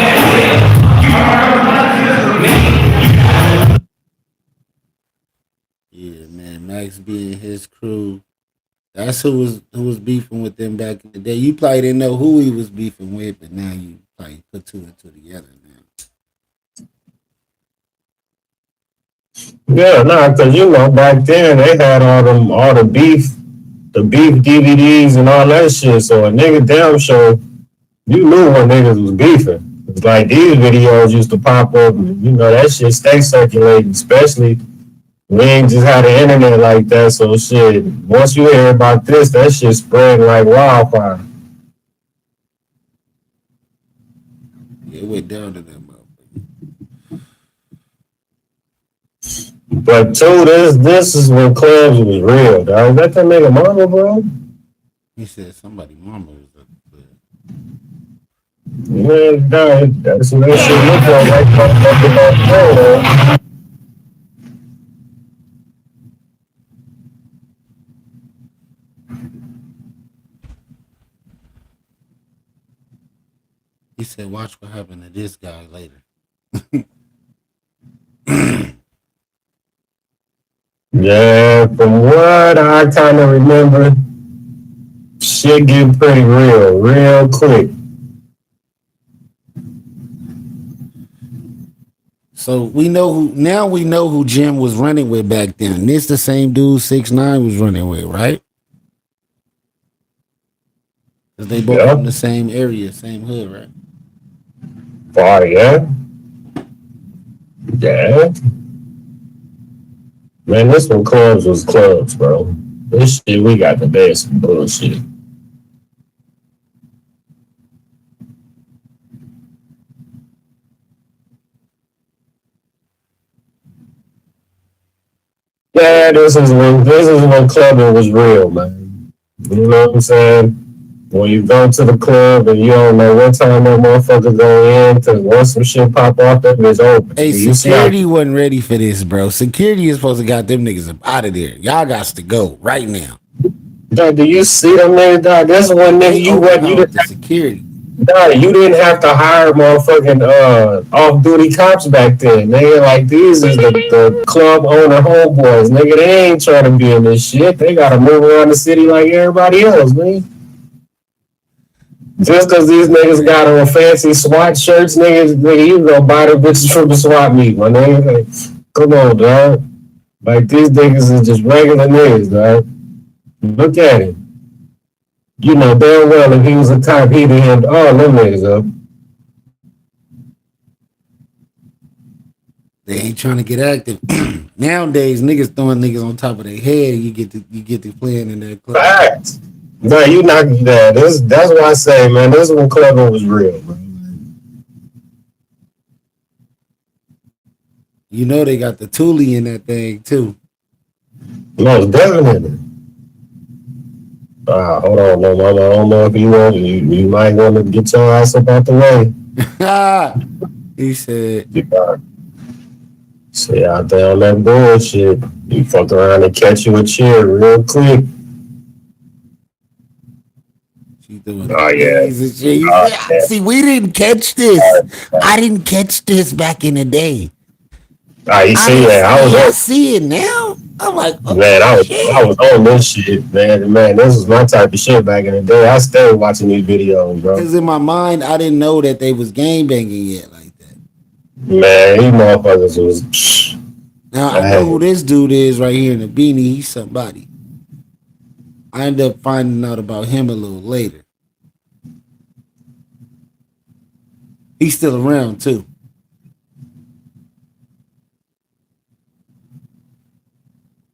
Speaker 2: it.
Speaker 1: Max B and his crew. That's who was beefing with them back in the day. You probably didn't know who he was beefing with, but now you probably put two and two together now.
Speaker 2: Yeah, no, because you know back then they had all the beef DVDs and all that shit. So a nigga damn show, you knew when niggas was beefing. It's like these videos used to pop up, and, you know that shit stay circulating, especially. We ain't just had the internet like that, so shit. Once you hear about this, that shit spread like wildfire.
Speaker 1: It went down to that motherfucker.
Speaker 2: But two, this is when clubs was real, dog. That nigga mama, bro?
Speaker 1: He said somebody mama was up there.
Speaker 2: Man, dog, that's what that shit look like fucking up.
Speaker 1: He said, watch what happened to this guy later.
Speaker 2: Yeah, from what I kind of remember, shit get pretty real quick.
Speaker 1: So we know who Jim was running with back then. This the same dude 6ix9ine was running with, right? Because they both from the same area, same hood, right?
Speaker 2: Oh, yeah. Yeah. Man, this one clubs was clubs, bro. This shit, we got the best bullshit. Yeah, this is when clubbing was real, man. You know what I'm saying? When you go to the club and you don't know what time that motherfucker go in, because once some shit pop off, that bitch open.
Speaker 1: Hey, security wasn't ready for this, bro. Security is supposed to got them niggas up out of there. Y'all got to go right now.
Speaker 2: Dog, do you see them niggas, dog? That's one nigga you didn't have
Speaker 1: security.
Speaker 2: Dog, you didn't have to hire motherfucking off-duty cops back then. Nigga, like these is the club owner homeboys. Nigga, they ain't trying to be in this shit. They gotta move around the city like everybody else, man. Just because these niggas got on fancy SWAT shirts, nigga, you go buy the bitches from the SWAT meet, my nigga. Like, come on, dog. Like, these niggas is just regular niggas, dog. Look at him. You know damn well if he was a cop, he'd have hemmed all them niggas up.
Speaker 1: They ain't trying to get active. Nowadays, niggas throwing niggas on top of their head, and you get to playing in that club.
Speaker 2: Facts. No, you not that. That's what I say, man. This one clubbing was real, bro.
Speaker 1: You know they got the Thule in that thing too.
Speaker 2: Most definitely. Hold on, no, mama. I don't know if you want. You might want to get your ass up out the way.
Speaker 1: He said,
Speaker 2: "Stay out there on that bullshit. You fuck around and catch you a chair real quick." Oh yeah.
Speaker 1: See, we didn't catch this. I didn't catch this back in the day.
Speaker 2: You see that?
Speaker 1: I see it now. I'm like, oh,
Speaker 2: man, I was on this shit, man. This was my type of shit back in the day. I stayed watching these videos, bro.
Speaker 1: Because in my mind, I didn't know that they was gang banging yet like that.
Speaker 2: Man, these motherfuckers was.
Speaker 1: Now I know who this dude is right here in the beanie. He's somebody. I ended up finding out about him a little later. He's still around too.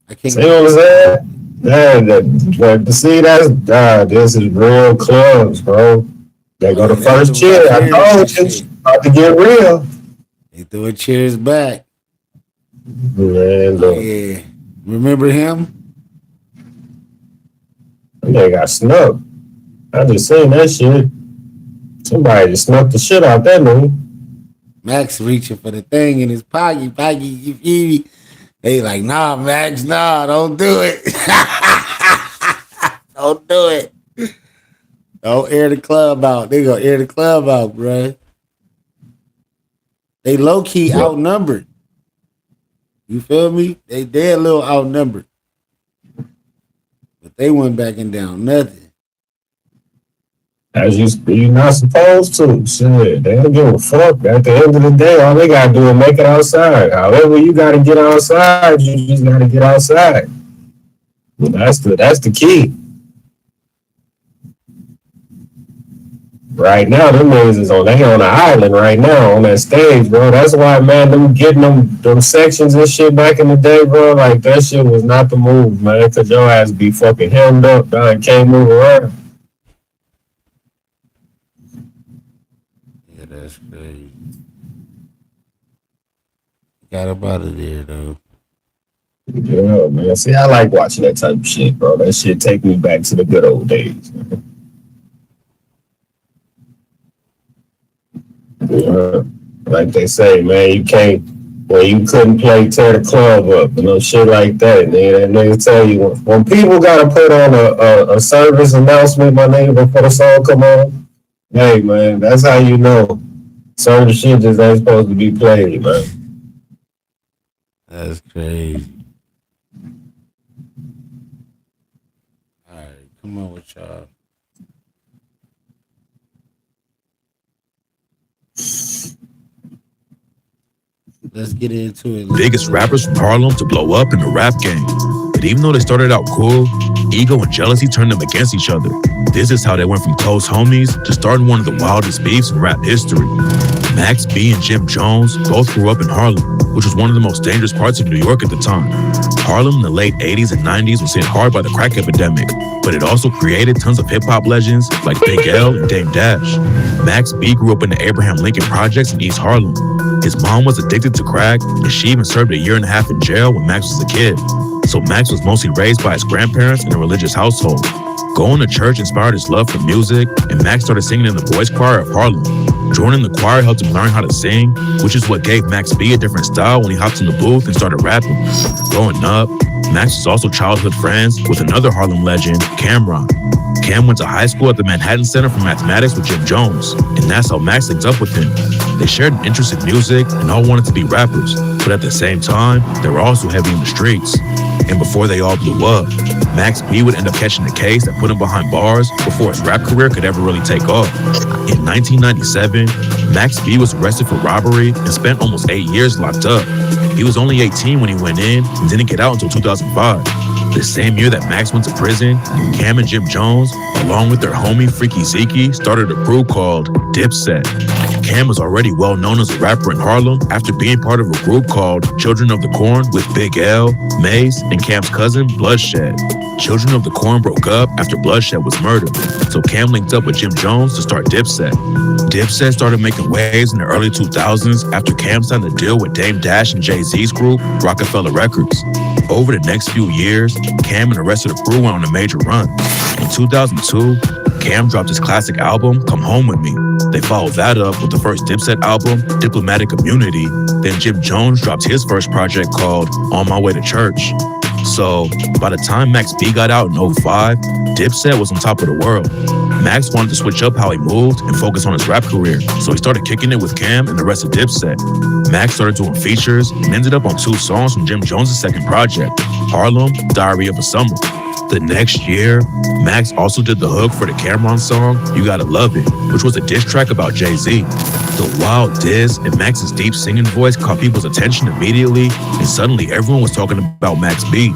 Speaker 1: I can't.
Speaker 2: See what I'm saying? See, this is real clubs, bro. They go to first chair. I told you, it's about to get real.
Speaker 1: They threw a chairs back.
Speaker 2: Man, look.
Speaker 1: Yeah. Remember him?
Speaker 2: They got snuck. I just seen that shit. Somebody just snuck the shit out that man.
Speaker 1: Max reaching for the thing in his pocket. You feel me? They like, nah, Max, nah, don't do it. Don't do it. Don't air the club out. They gonna air the club out, bro. They low-key outnumbered. You feel me? They a little outnumbered. They weren't backing down nothing.
Speaker 2: As you're not supposed to. Shit, they don't give a fuck. At the end of the day, all they gotta do is make it outside. However, you gotta get outside, you just gotta get outside. Well, that's the key. Right now, them niggas is on an island right now on that stage, bro. That's why, man, them getting them sections and shit back in the day, bro. Like that shit was not the move, man. Cause your ass be fucking hemmed up, dog, and can't move around.
Speaker 1: Yeah, that's crazy. Got up out of there though.
Speaker 2: Yeah, man. See, I like watching that type of shit, bro. That shit take me back to the good old days, man. Yeah. Like they say, man, you can't, when you couldn't play, tear the club up, you know, shit like that. And that nigga tell you, when people gotta put on a service announcement, my nigga, before the song come on, hey, man, that's how you know certain shit just ain't supposed to be played, man.
Speaker 1: That's crazy. All right, come on with y'all. Let's get into it.
Speaker 12: Biggest rappers from Harlem to blow up in the rap game. But even though they started out cool, ego and jealousy turned them against each other. This is how they went from close homies to starting one of the wildest beefs in rap history. Max B and Jim Jones both grew up in Harlem, which was one of the most dangerous parts of New York at the time. Harlem in the late 80s and 90s was hit hard by the crack epidemic, but it also created tons of hip-hop legends like Big L and Dame Dash. Max B grew up in the Abraham Lincoln Projects in East Harlem. His mom was addicted to crack, and she even served 1.5 years in jail when Max was a kid. So Max was mostly raised by his grandparents in a religious household. Going to church inspired his love for music, and Max started singing in the boys' choir of Harlem. Joining the choir helped him learn how to sing, which is what gave Max B a different style when he hopped in the booth and started rapping. Growing up, Max was also childhood friends with another Harlem legend, Cam'ron. Cam went to high school at the Manhattan Center for Mathematics with Jim Jones, and that's how Max linked up with him. They shared an interest in music and all wanted to be rappers, but at the same time, they were also heavy in the streets. And before they all blew up, Max B would end up catching the case that put him behind bars before his rap career could ever really take off. In 1997, Max B was arrested for robbery and spent almost 8 years locked up. He was only 18 when he went in and didn't get out until 2005. The same year that Max went to prison, Cam and Jim Jones, along with their homie Freaky Zeke, started a crew called Dipset. Cam was already well known as a rapper in Harlem after being part of a group called Children of the Corn with Big L, Mace, and Cam's cousin Bloodshed. Children of the Corn broke up after Bloodshed was murdered, so Cam linked up with Jim Jones to start Dipset. Dipset started making waves in the early 2000s after Cam signed a deal with Dame Dash and Jay-Z's group, Rockefeller Records. Over the next few years, Cam and the rest of the crew went on a major run. In 2002, Cam dropped his classic album, Come Home With Me. They followed that up with the first Dipset album, Diplomatic Immunity. Then Jim Jones dropped his first project called On My Way to Church. So, by the time Max B got out in 2005, Dipset was on top of the world. Max wanted to switch up how he moved and focus on his rap career, so he started kicking it with Cam and the rest of Dipset. Max started doing features and ended up on 2 songs from Jim Jones' second project, Harlem, Diary of a Summer. The next year, Max also did the hook for the Cam'ron song, You Gotta Love It, which was a diss track about Jay-Z. The wild diss and Max's deep singing voice caught people's attention immediately, and suddenly everyone was talking about Max B.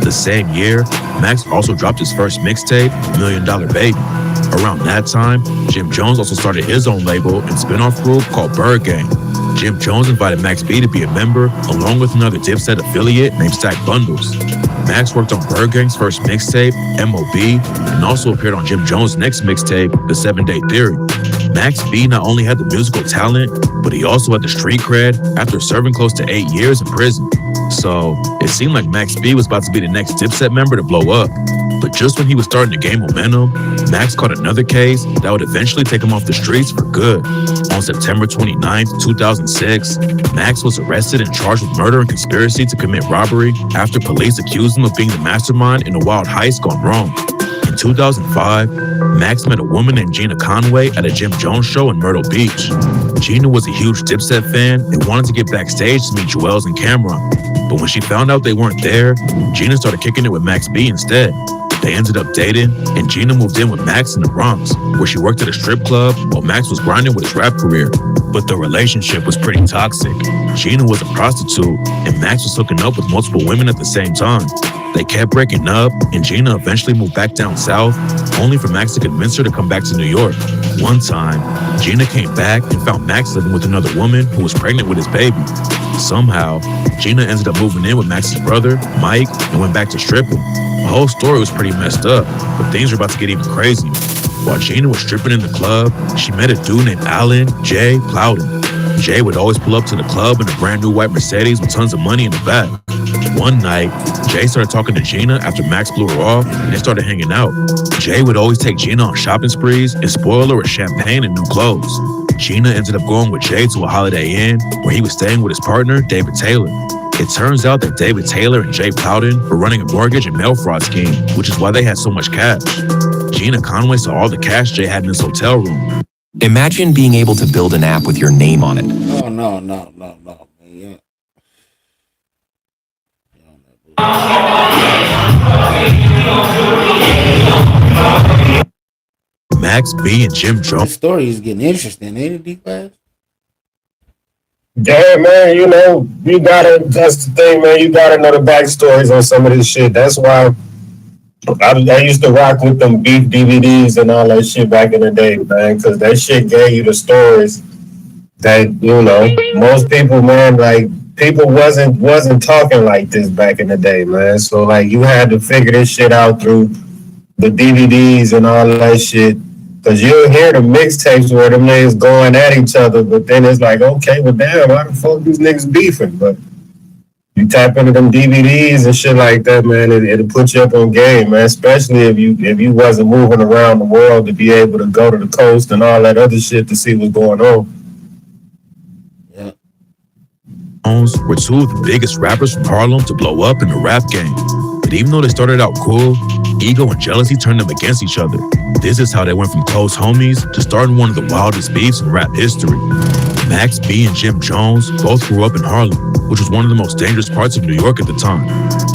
Speaker 12: The same year, Max also dropped his first mixtape, $1 Million Baby. Around that time, Jim Jones also started his own label and spin-off group called Bird Gang. Jim Jones invited Max B to be a member, along with another Dipset affiliate named Stack Bundles. Max worked on Bird Gang's first mixtape, M.O.B., and also appeared on Jim Jones' next mixtape, The 7 Day Theory. Max B not only had the musical talent, but he also had the street cred after serving close to 8 years in prison. So it seemed like Max B was about to be the next Dipset member to blow up. But just when he was starting to gain momentum, Max caught another case that would eventually take him off the streets for good. On September 29th, 2006, Max was arrested and charged with murder and conspiracy to commit robbery after police accused him of being the mastermind in a wild heist gone wrong. In 2005, Max met a woman named Gina Conway at a Jim Jones show in Myrtle Beach. Gina was a huge Dipset fan and wanted to get backstage to meet Juelz and Cam'ron. But when she found out they weren't there, Gina started kicking it with Max B instead. They ended up dating, and Gina moved in with Max in the Bronx, where she worked at a strip club while Max was grinding with his rap career. But the relationship was pretty toxic. Gina was a prostitute, and Max was hooking up with multiple women at the same time. They kept breaking up, and Gina eventually moved back down south, only for Max to convince her to come back to New York. One time, Gina came back and found Max living with another woman who was pregnant with his baby. Somehow, Gina ended up moving in with Max's brother, Mike, and went back to stripping. The whole story was pretty messed up, but things were about to get even crazier. While Gina was stripping in the club, she met a dude named Alan J. Plowden. Jay would always pull up to the club in a brand new white Mercedes with tons of money in the back. One night, Jay started talking to Gina after Max blew her off, and they started hanging out. Jay would always take Gina on shopping sprees and spoil her with champagne and new clothes. Gina ended up going with Jay to a Holiday Inn where he was staying with his partner, David Taylor. It turns out that David Taylor and Jay Plowden were running a mortgage and mail fraud scheme, which is why they had so much cash. Gina Conway saw all the cash Jay had in his hotel room.
Speaker 13: Imagine being able to build an app with your name on it.
Speaker 1: Oh, no. Yeah.
Speaker 12: Max B and Jim Jones.
Speaker 1: The story is getting interesting, ain't it, D-Class?
Speaker 2: Yeah, man, you know, that's the thing, man, you gotta know the backstories on some of this shit. That's why I used to rock with them beef DVDs and all that shit back in the day, man, because that shit gave you the stories that, you know, most people, man, like, people wasn't talking like this back in the day, man. So, like, you had to figure this shit out through the DVDs and all that shit. Because you'll hear the mixtapes where them niggas going at each other, but then it's like, okay, well, damn, why the fuck these niggas beefing? But you tap into them DVDs and shit like that, man, it'll put you up on game, man, especially if you wasn't moving around the world to be able to go to the coast and all that other shit to see what's going on.
Speaker 1: Yeah.
Speaker 12: Jones were two of the biggest rappers from Harlem to blow up in the rap game. But even though they started out cool, ego and jealousy turned them against each other. This is how they went from close homies to starting one of the wildest beefs in rap history. Max B and Jim Jones both grew up in Harlem, which was one of the most dangerous parts of New York at the time.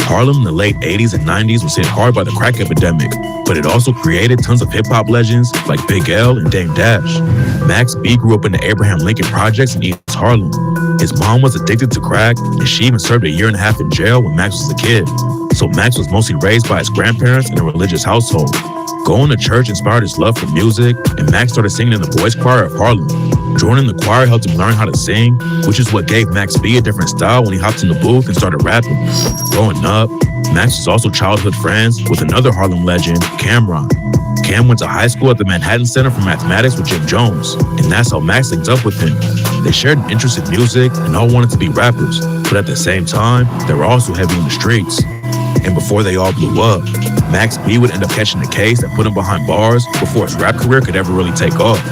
Speaker 12: Harlem in the late 80s and 90s was hit hard by the crack epidemic, but it also created tons of hip-hop legends like Big L and Dame Dash. Max B grew up in the Abraham Lincoln Projects in East Harlem. His mom was addicted to crack, and she even served a year and a half in jail when Max was a kid. So Max was mostly raised by his grandparents in a religious household. Going to church inspired his love for music, and Max started singing in the boys' choir of Harlem. Joining the choir helped him learn how to sing, which is what gave Max B a different style when he hopped in the booth and started rapping. Growing up, Max was also childhood friends with another Harlem legend, Cameron. Cam went to high school at the Manhattan Center for Mathematics with Jim Jones, and that's how Max linked up with him. They shared an interest in music and all wanted to be rappers, but at the same time, they were also heavy in the streets. And before they all blew up, Max B would end up catching a case that put him behind bars before his rap career could ever really take off.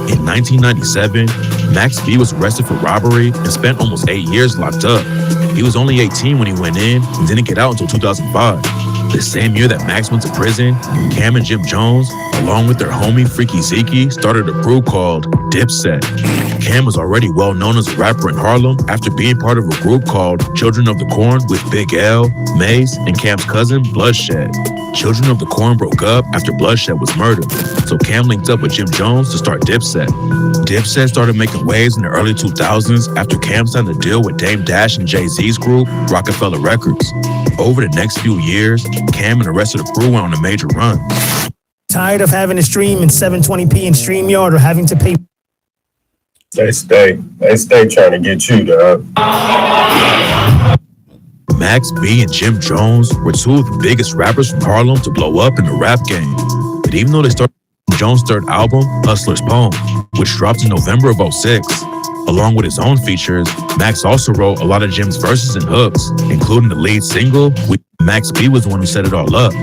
Speaker 12: In 1997, Max B was arrested for robbery and spent almost 8 years locked up. He was only 18 when he went in and didn't get out until 2005. The same year that Max went to prison, Cam and Jim Jones, along with their homie Freaky Zeke, started a crew called Dipset. Cam was already well known as a rapper in Harlem after being part of a group called Children of the Corn with Big L, Mace, and Cam's cousin Bloodshed. Children of the Corn broke up after Bloodshed was murdered, so Cam linked up with Jim Jones to start Dipset. Dipset started making waves in the early 2000s after Cam signed a deal with Dame Dash and Jay-Z's group, Rockefeller Records. Over the next few years, Cam and the rest of the crew went on a major run.
Speaker 14: Tired of having to stream in 720p in StreamYard or having to pay?
Speaker 2: They stay trying to get you, dog.
Speaker 12: Max B and Jim Jones were two of the biggest rappers from Harlem to blow up in the rap game. But even though they started Jones' third album, Hustler's Poem, which dropped in November of 2006, along with his own features, Max also wrote a lot of Jim's verses and hooks, including the lead single, which Max B was the one who set it all up.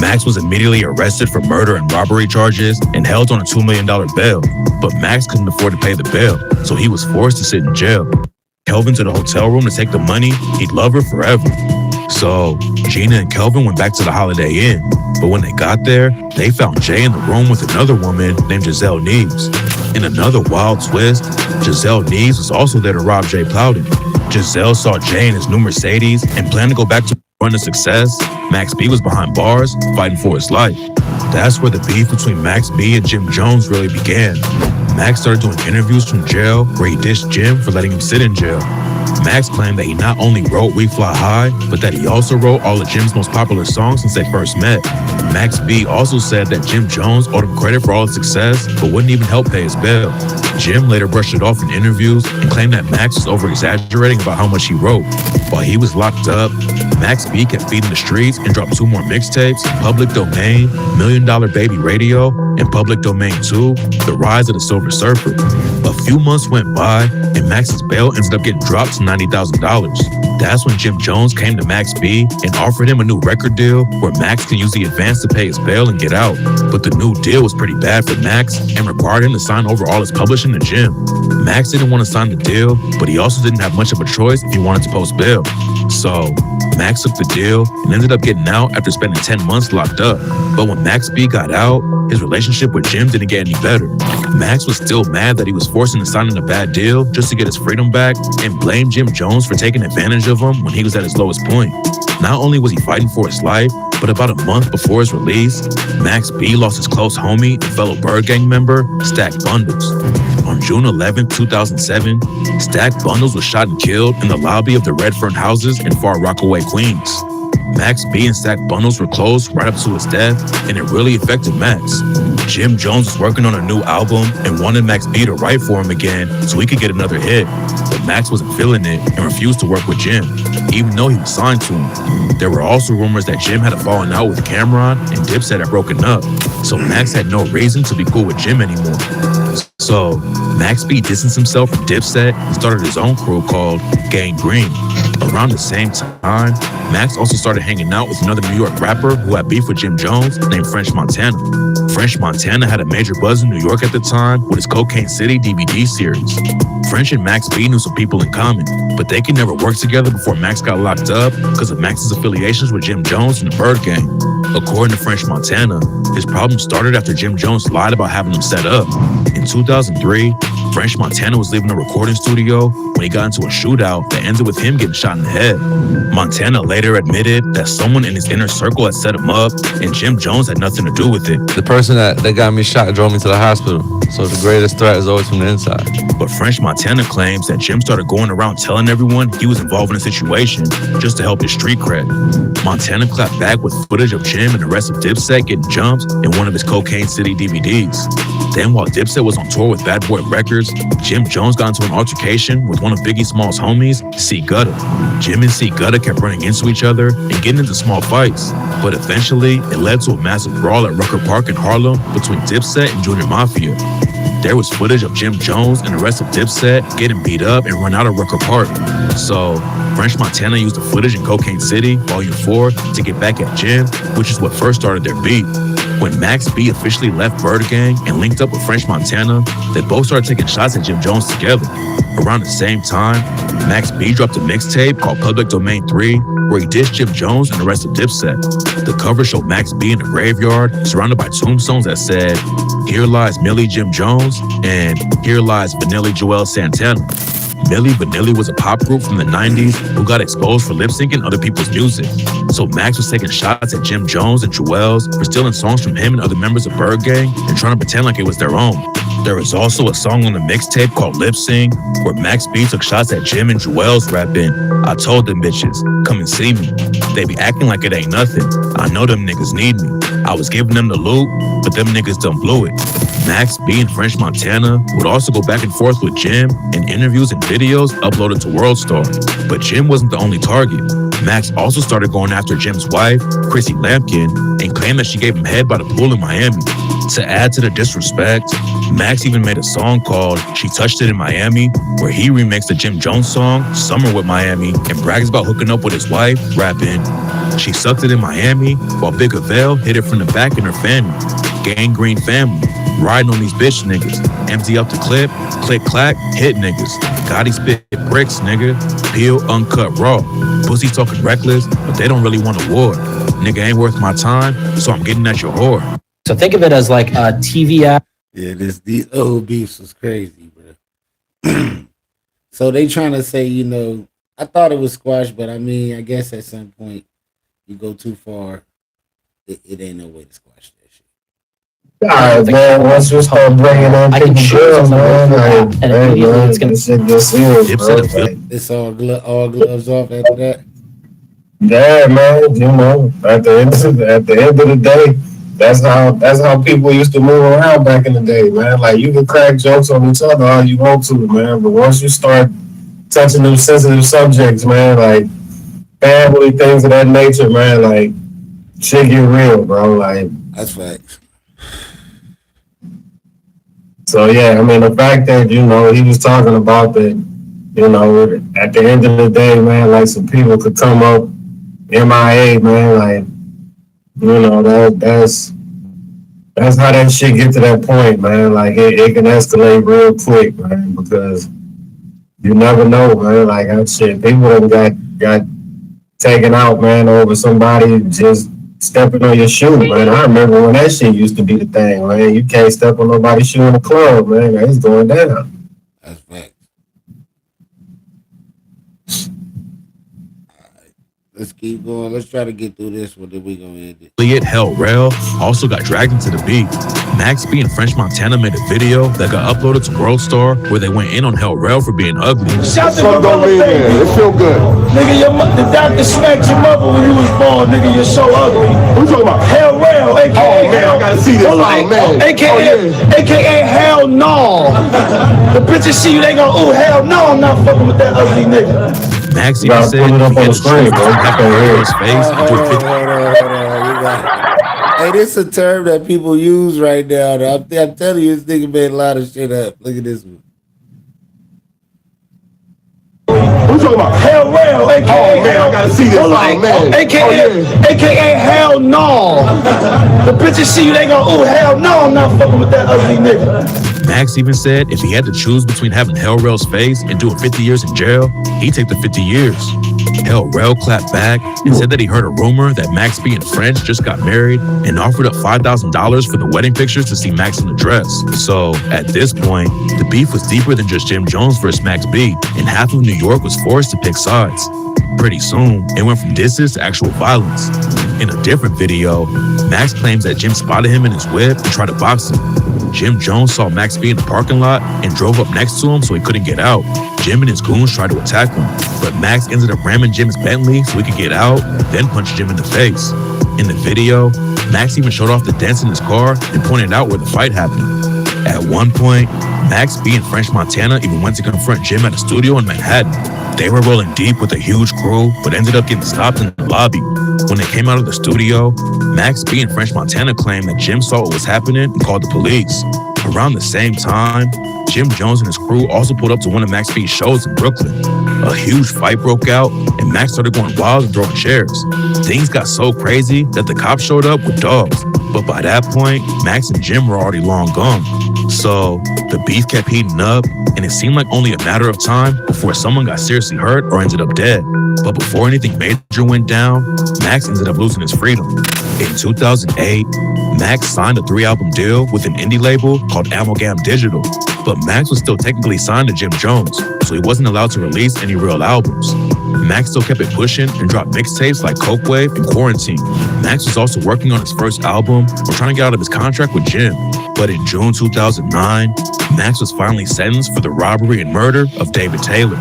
Speaker 12: Max was immediately arrested for murder and robbery charges and held on a $2 million bail, but Max couldn't afford to pay the bail, so he was forced to sit in jail. Kelvin to the hotel room to take the money, he'd love her forever. So Gina and Kelvin went back to the Holiday Inn, but when they got there, they found Jay in the room with another woman named Giselle Neves. In another wild twist, Giselle Neves was also there to rob Jay Plowden. Giselle saw Jay in his new Mercedes and planned to go back to run to success, Max B was behind bars, fighting for his life. That's where the beef between Max B and Jim Jones really began. Max started doing interviews from jail where he dissed Jim for letting him sit in jail. Max claimed that he not only wrote We Fly High, but that he also wrote all of Jim's most popular songs since they first met. Max B also said that Jim Jones owed him credit for all his success, but wouldn't even help pay his bill. Jim later brushed it off in interviews and claimed that Max was over-exaggerating about how much he wrote. While he was locked up, Max B kept feeding the streets and dropped 2 more mixtapes, Public Domain, $1 Million Baby Radio, and Public Domain 2, The Rise of the Silver Surfer. A few months went by, and Max's bail ended up getting dropped to $90,000. That's when Jim Jones came to Max B and offered him a new record deal where Max could use the advance to pay his bail and get out. But the new deal was pretty bad for Max and required him to sign over all his publishing to Jim. Max didn't want to sign the deal, but he also didn't have much of a choice if he wanted to post bail. So Max took the deal and ended up getting out after spending 10 months locked up. But when Max B got out, his relationship with Jim didn't get any better. Max was still mad that he was forced into signing a bad deal just to get his freedom back and blamed Jim Jones for taking advantage of him when he was at his lowest point. Not only was he fighting for his life, but about a month before his release, Max B lost his close homie and fellow Bird Gang member, Stack Bundles. On June 11, 2007, Stack Bundles was shot and killed in the lobby of the Redfern houses in Far Rockaway, Queens. Max B and Stack Bundles were close right up to his death, and it really affected Max. Jim Jones was working on a new album and wanted Max B to write for him again so he could get another hit. But Max wasn't feeling it and refused to work with Jim, even though he was signed to him. There were also rumors that Jim had a falling out with Cameron and Dipset had broken up, so Max had no reason to be cool with Jim anymore. So Max B distanced himself from Dipset and started his own crew called Gang Green. Around the same time, Max also started hanging out with another New York rapper who had beef with Jim Jones named French Montana. French Montana had a major buzz in New York at the time with his Cocaine City DVD series. French and Max B knew some people in common, but they could never work together before Max got locked up because of Max's affiliations with Jim Jones and the Bird Gang. According to French Montana, his problem started after Jim Jones lied about having him set up. In 2003, French Montana was leaving a recording studio when he got into a shootout that ended with him getting shot in the head. Montana later admitted that someone in his inner circle had set him up and Jim Jones had nothing to do with it.
Speaker 15: The person that got me shot drove me to the hospital, so the greatest threat is always from the inside.
Speaker 12: But French Montana claims that Jim started going around telling everyone he was involved in a situation just to help his street cred. Montana clapped back with footage of Jim and the rest of Dipset getting jumped in one of his Cocaine City DVDs. Then while Dipset was on tour with Bad Boy Records, Jim Jones got into an altercation with one of Biggie Small's homies, C Gutta. Jim and C Gutta kept running into each other and getting into small fights, but eventually it led to a massive brawl at Rucker Park in Harlem between Dipset and Junior Mafia. There was footage of Jim Jones and the rest of Dipset getting beat up and run out of Rucker Park. So French Montana used the footage in Cocaine City, Volume 4, to get back at Jim, which is what first started their beef. When Max B officially left Bird Gang and linked up with French Montana, they both started taking shots at Jim Jones together. Around the same time, Max B dropped a mixtape called Public Domain 3, where he dissed Jim Jones and the rest of Dipset. The cover showed Max B in the graveyard, surrounded by tombstones that said, "Here lies Millie Jim Jones," and "Here lies Vanilli Joel Santana." Milli Vanilli was a pop group from the 90s who got exposed for lip-syncing other people's music. So Max was taking shots at Jim Jones and Jewels for stealing songs from him and other members of Bird Gang and trying to pretend like it was their own. There was also a song on the mixtape called Lip Sync where Max B took shots at Jim and Jewels rapping, "I told them bitches, come and see me. They be acting like it ain't nothing. I know them niggas need me. I was giving them the loot, but them niggas done blew it." Max B and French Montana would also go back and forth with Jim in interviews and videos uploaded to WorldStar. But Jim wasn't the only target. Max also started going after Jim's wife, Chrissy Lampkin, and claimed that she gave him head by the pool in Miami. To add to the disrespect, Max even made a song called She Touched It in Miami, where he remixed the Jim Jones song, Summer with Miami, and brags about hooking up with his wife, rapping, "She sucked it in Miami, while Big Avell hit it from the back in her family. Gang Green family, riding on these bitch niggas. Empty up the clip, click clack, hit niggas. Gotti spit bricks, nigga. Peel uncut raw. Pussy talking reckless, but they don't really want a war. Nigga ain't worth my time, so I'm getting at your whore."
Speaker 16: So think of it as like a TV app.
Speaker 1: Yeah, these old beefs was crazy, bro. So they trying to say, I thought it was squashed, but I mean, I guess at some point You go too far, it ain't no way to squash that shit.
Speaker 2: All right, man. Once you start bringing in people, girls, man, like,
Speaker 16: and immediately it's gonna
Speaker 2: this shit gets serious, bro. Like,
Speaker 1: It's all gloves off after that.
Speaker 2: yeah, man. You know, at the end of the day, that's how people used to move around back in the day, man. Like, you can crack jokes on each other all you want to, man, but once you start touching them sensitive subjects, man, like family, things of that nature, man, like shit get real, bro. Like,
Speaker 1: that's facts.
Speaker 2: So yeah, I mean, the fact that, you know, he was talking about that, you know, at the end of the day, man, like some people could come up MIA, man, like, you know, that's how that shit get to that point, man. Like, it can escalate real quick, man, because you never know, man. Like, that shit, people that got taken out, man, over somebody just stepping on your shoe, man. I remember when that shit used to be the thing, man. You can't step on nobody's shoe in the club, man. It's going down.
Speaker 1: That's facts. Let's keep going. Let's try to get through this one, then we gonna end it.
Speaker 12: Elliot Hell Rel also got dragged into the beat. Max B and French Montana made a video that got uploaded to World Star where they went in on Hell Rel for being ugly.
Speaker 10: Shout to don't leave there. It feel good.
Speaker 11: Nigga, the doctor smacked your mother when you was born. Nigga, you're so ugly.
Speaker 10: What you talking about?
Speaker 11: Hell Rel, aka
Speaker 10: Oh man, I gotta see this. Oh man.
Speaker 11: AKA Hell No. The bitches see you, they go, ooh, hell no, I'm not fucking with that ugly nigga.
Speaker 12: Max even said
Speaker 2: put it up on the screen, bro.
Speaker 12: his face into a
Speaker 1: Hold on. You got Hey, this is a term that people use right now. I'm telling you, this nigga made a lot of shit up. Look at this one.
Speaker 10: What you talking about?
Speaker 11: Hell Rel, AKA
Speaker 10: Oh man, I gotta see this. Oh man.
Speaker 11: AKA Hell No. The bitches see you, they go, ooh, hell no, I'm not fucking with that ugly nigga.
Speaker 12: Max even said if he had to choose between having Hell Rel's face and doing 50 years in jail, he'd take the 50 years. Hell Rel clapped back and said that he heard a rumor that Max B and French just got married and offered up $5,000 for the wedding pictures to see Max in the dress. So at this point, the beef was deeper than just Jim Jones versus Max B, and half of New York was forced to pick sides. Pretty soon, it went from disses to actual violence. In a different video, Max claims that Jim spotted him in his whip and tried to box him. Jim Jones saw Max B in the parking lot and drove up next to him so he couldn't get out. Jim and his goons tried to attack him, but Max ended up ramming Jim's Bentley so he could get out, then punched Jim in the face. In the video, Max even showed off the dents in his car and pointed out where the fight happened. At one point, Max B and French Montana even went to confront Jim at a studio in Manhattan. They were rolling deep with a huge crew, but ended up getting stopped in the lobby. When they came out of the studio, Max B and French Montana claimed that Jim saw what was happening and called the police. Around the same time, Jim Jones and his crew also pulled up to one of Max B's shows in Brooklyn. A huge fight broke out, and Max started going wild and throwing chairs. Things got so crazy that the cops showed up with dogs. But by that point, Max and Jim were already long gone. So the beef kept heating up, and it seemed like only a matter of time before someone got seriously hurt or ended up dead. But before anything major went down, Max ended up losing his freedom. In 2008, Max signed a 3-album deal with an indie label called Amalgam Digital. But Max was still technically signed to Jim Jones, so he wasn't allowed to release any real albums. Max still kept it pushing and dropped mixtapes like Coke Wave and Quarantine. Max was also working on his first album or trying to get out of his contract with Jim. But in June 2009, Max was finally sentenced for the robbery and murder of David Taylor.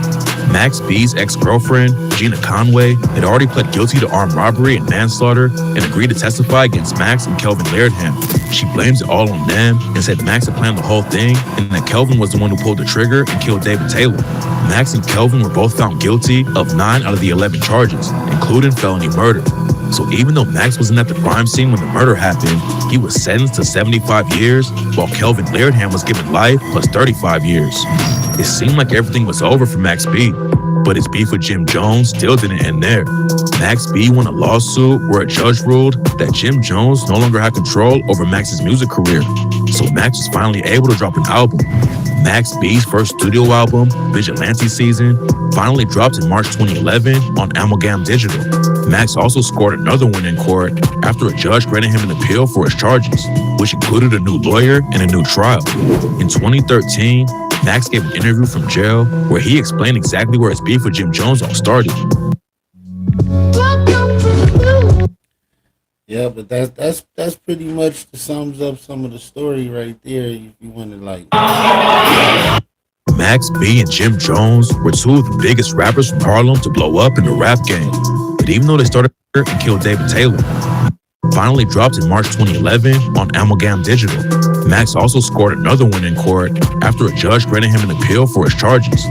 Speaker 12: Max B's ex-girlfriend, Gina Conway, had already pled guilty to armed robbery and manslaughter and agreed to testify against Max and Kelvin Laird-Ham. She blames it all on them and said Max had planned the whole thing and that Kelvin was the one who pulled the trigger and killed David Taylor. Max and Kelvin were both found guilty of 9 out of the 11 charges, including felony murder. So even though Max wasn't at the crime scene when the murder happened, he was sentenced to 75 years, while Kelvin Laird-Ham was given life plus 35 years. It seemed like everything was over for Max B, but his beef with Jim Jones still didn't end there. Max B won a lawsuit where a judge ruled that Jim Jones no longer had control over Max's music career. So Max was finally able to drop an album. Max B's first studio album, Vigilante Season, finally dropped in March 2011 on Amalgam Digital. Max also scored another win in court after a judge granted him an appeal for his charges, which included a new lawyer and a new trial. In 2013, Max gave an interview from jail where he explained exactly where his beef with Jim Jones all started.
Speaker 6: Welcome to the new
Speaker 1: Yeah, but that's pretty much sums up some of the story right there. If you want to like,
Speaker 12: Max B and Jim Jones were two of the biggest rappers from Harlem to blow up in the rap game. But even though they started and killed David Taylor, finally dropped in March 2011 on Amalgam Digital. Max also scored another win in court after a judge granted him an appeal for his charges,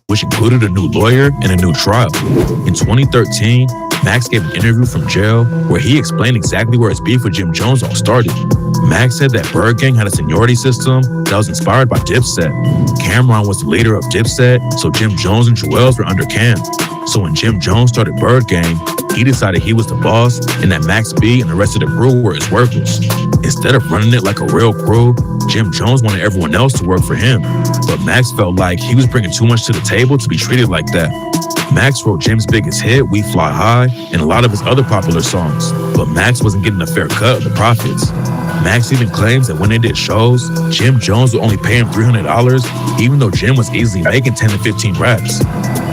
Speaker 12: which included a new lawyer and a new trial. In 2013, Max gave an interview from jail where he explained exactly where his beef with Jim Jones all started. Max said that Bird Gang had a seniority system that was inspired by Dipset. Cameron was the leader of Dipset, so Jim Jones and Juelz were under Cam. So when Jim Jones started Bird Gang, he decided he was the boss and that Max B and the rest of the crew were his workers. Instead of running it like a real crew, Jim Jones wanted everyone else to work for him. But Max felt like he was bringing too much to the table to be treated like that. Max wrote Jim's biggest hit, We Fly High, and a lot of his other popular songs. But Max wasn't getting a fair cut of the profits. Max even claims that when they did shows, Jim Jones would only pay him $300, even though Jim was easily making 10 to 15 raps.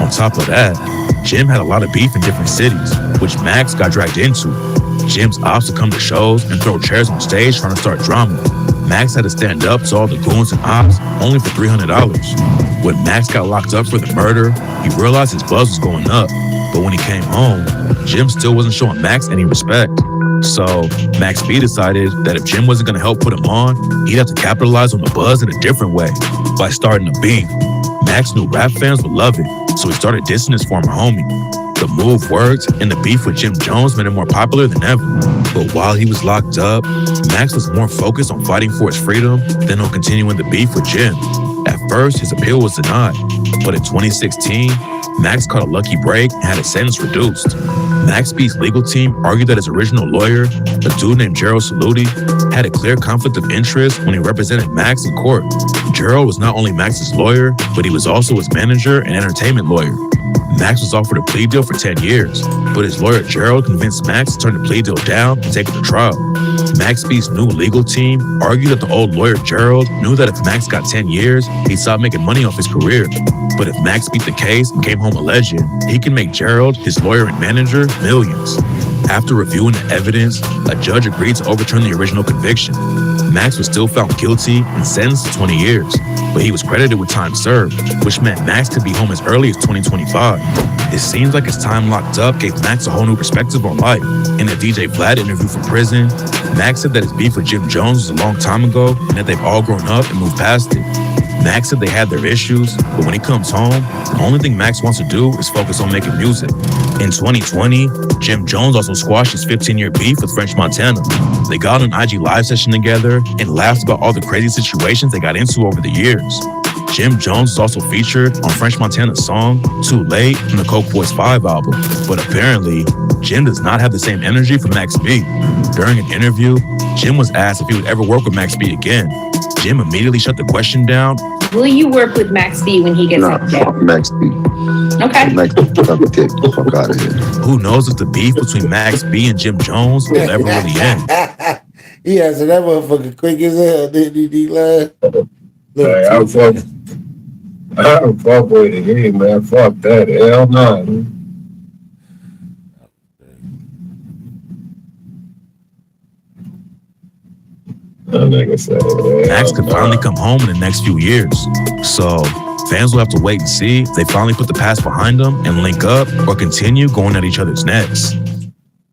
Speaker 12: On top of that, Jim had a lot of beef in different cities, which Max got dragged into. Jim's ops would come to shows and throw chairs on stage trying to start drama. Max had to stand up to all the goons and ops only for $300. When Max got locked up for the murder, he realized his buzz was going up. But when he came home, Jim still wasn't showing Max any respect. So Max B decided that if Jim wasn't going to help put him on, he'd have to capitalize on the buzz in a different way by starting a beef. Max knew rap fans would love it, so he started dissing his former homie. The move worked, and the beef with Jim Jones made him more popular than ever. But while he was locked up, Max was more focused on fighting for his freedom than on continuing the beef with Jim. At first, his appeal was denied, but in 2016, Max caught a lucky break and had his sentence reduced. Max B's legal team argued that his original lawyer, a dude named Gerald Saluti, had a clear conflict of interest when he represented Max in court. Gerald was not only Max's lawyer, but he was also his manager and entertainment lawyer. Max was offered a plea deal for 10 years, but his lawyer Gerald convinced Max to turn the plea deal down and take it to trial. Max B's new legal team argued that the old lawyer Gerald knew that if Max got 10 years, he'd stop making money off his career. But if Max beat the case and came home a legend, he can make Gerald, his lawyer and manager, millions. After reviewing the evidence, a judge agreed to overturn the original conviction. Max was still found guilty and sentenced to 20 years, but he was credited with time served, which meant Max could be home as early as 2025. It seems like his time locked up gave Max a whole new perspective on life. In a DJ Vlad interview from prison, Max said that his beef with Jim Jones was a long time ago and that they've all grown up and moved past it. Max said they had their issues, but when he comes home, the only thing Max wants to do is focus on making music. In 2020, Jim Jones also squashed his 15-year beef with French Montana. They got an IG live session together and laughed about all the crazy situations they got into over the years. Jim Jones is also featured on French Montana's song Too Late from the Coke Boys 5 album. But apparently, Jim does not have the same energy for Max B. During an interview, Jim was asked if he would ever work with Max B again. Jim immediately shut the question down.
Speaker 17: Will you work with Max B when he gets out of jail?
Speaker 18: Fuck Max B.
Speaker 17: Okay.
Speaker 18: Max B, get the fuck out of here.
Speaker 12: Who knows if the beef between Max B and Jim Jones will ever really end.
Speaker 1: He answered that motherfucker quick as hell, didn't he, D-Line?
Speaker 2: Hey, I'm fuck with it, hey, man. Fuck that. Hell no.
Speaker 12: Max could finally come home in the next few years. So fans will have to wait and see if they finally put the past behind them and link up or continue going at each other's necks.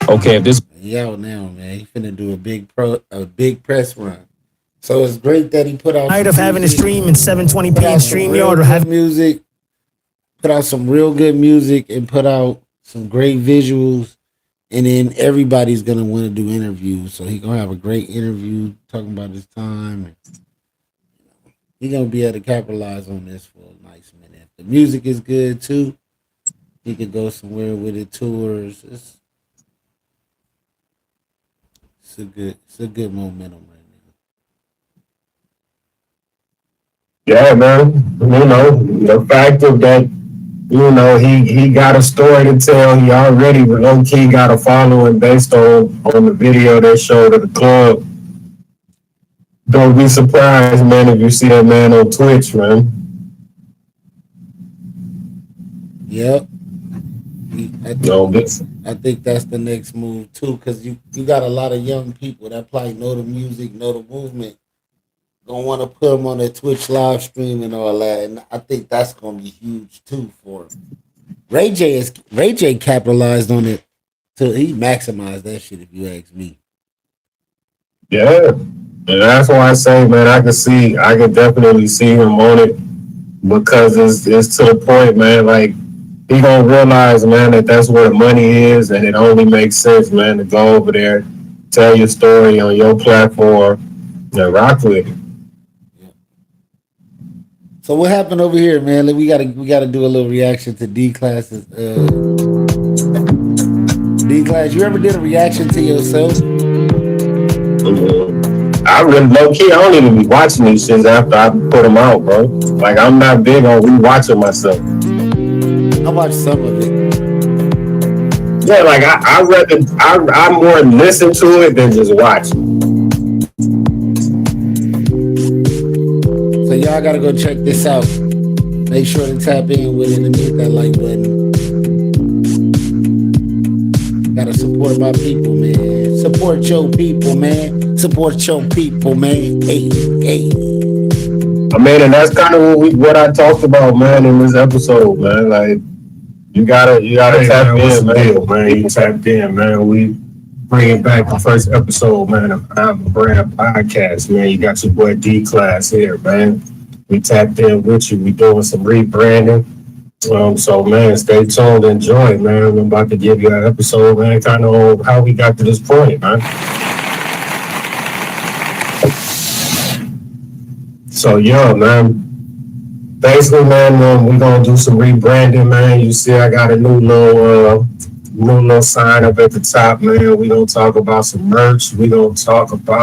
Speaker 1: Okay, if this he out now, man. He finna do a big press run. So it's great that he put out
Speaker 14: Night of having a stream in 720p in StreamYard or having
Speaker 1: music, put out some real good music and put out some great visuals. And then everybody's gonna want to do interviews, so he's gonna have a great interview talking about his time. He's gonna be able to capitalize on this for a nice minute. If the music is good too, he could go somewhere with it, tours. It's a good momentum right now.
Speaker 2: Yeah, man. You know, the fact of that. You know, he got a story to tell. He already low-key got a following based on the video they showed at the club. Don't be surprised, man, if you see that man on Twitch, man.
Speaker 1: Yep. I think that's the next move too, because you got a lot of young people that probably know the music, know the movement, gonna want to put them on their Twitch live stream and all that, and I think that's gonna be huge too for him. Ray J capitalized on it, so he maximized that shit. If you ask me,
Speaker 2: Yeah, and that's why I say, man, I can definitely see him on it because it's to the point, man. Like he gonna realize, man, that that's where the money is, and it only makes sense, man, to go over there, tell your story on your platform, and rock with it.
Speaker 1: so what happened over here, man? Like, we gotta do a little reaction to D Class's. D Class, you ever did a reaction to yourself?
Speaker 2: I really low key, I don't even be watching these shits after I put them out, bro. Like I'm not big on rewatching myself.
Speaker 1: I watched some of it.
Speaker 2: Yeah, like I more listen to it than just watch.
Speaker 1: So y'all gotta go check this out. Make sure to tap in with it and hit that like button. Gotta support my people, man. Support your people, man. Support your people, man. Hey, hey.
Speaker 2: I mean, and that's kind of what I talked about, man, in this episode, man. Like you gotta tap in, man. You tapped in, man. We bringing back the first episode, man, of I'm a Brand podcast, man. You got your boy D Class here, man. We tapped in with you. We doing some rebranding. So man, stay tuned, enjoy, man. I'm about to give you an episode, man, kind of how we got to this point, man. So yeah, man. Basically, man, we're gonna do some rebranding, man. You see, I got a new little sign up at the top, man. We gonna talk about some merch. We gonna talk about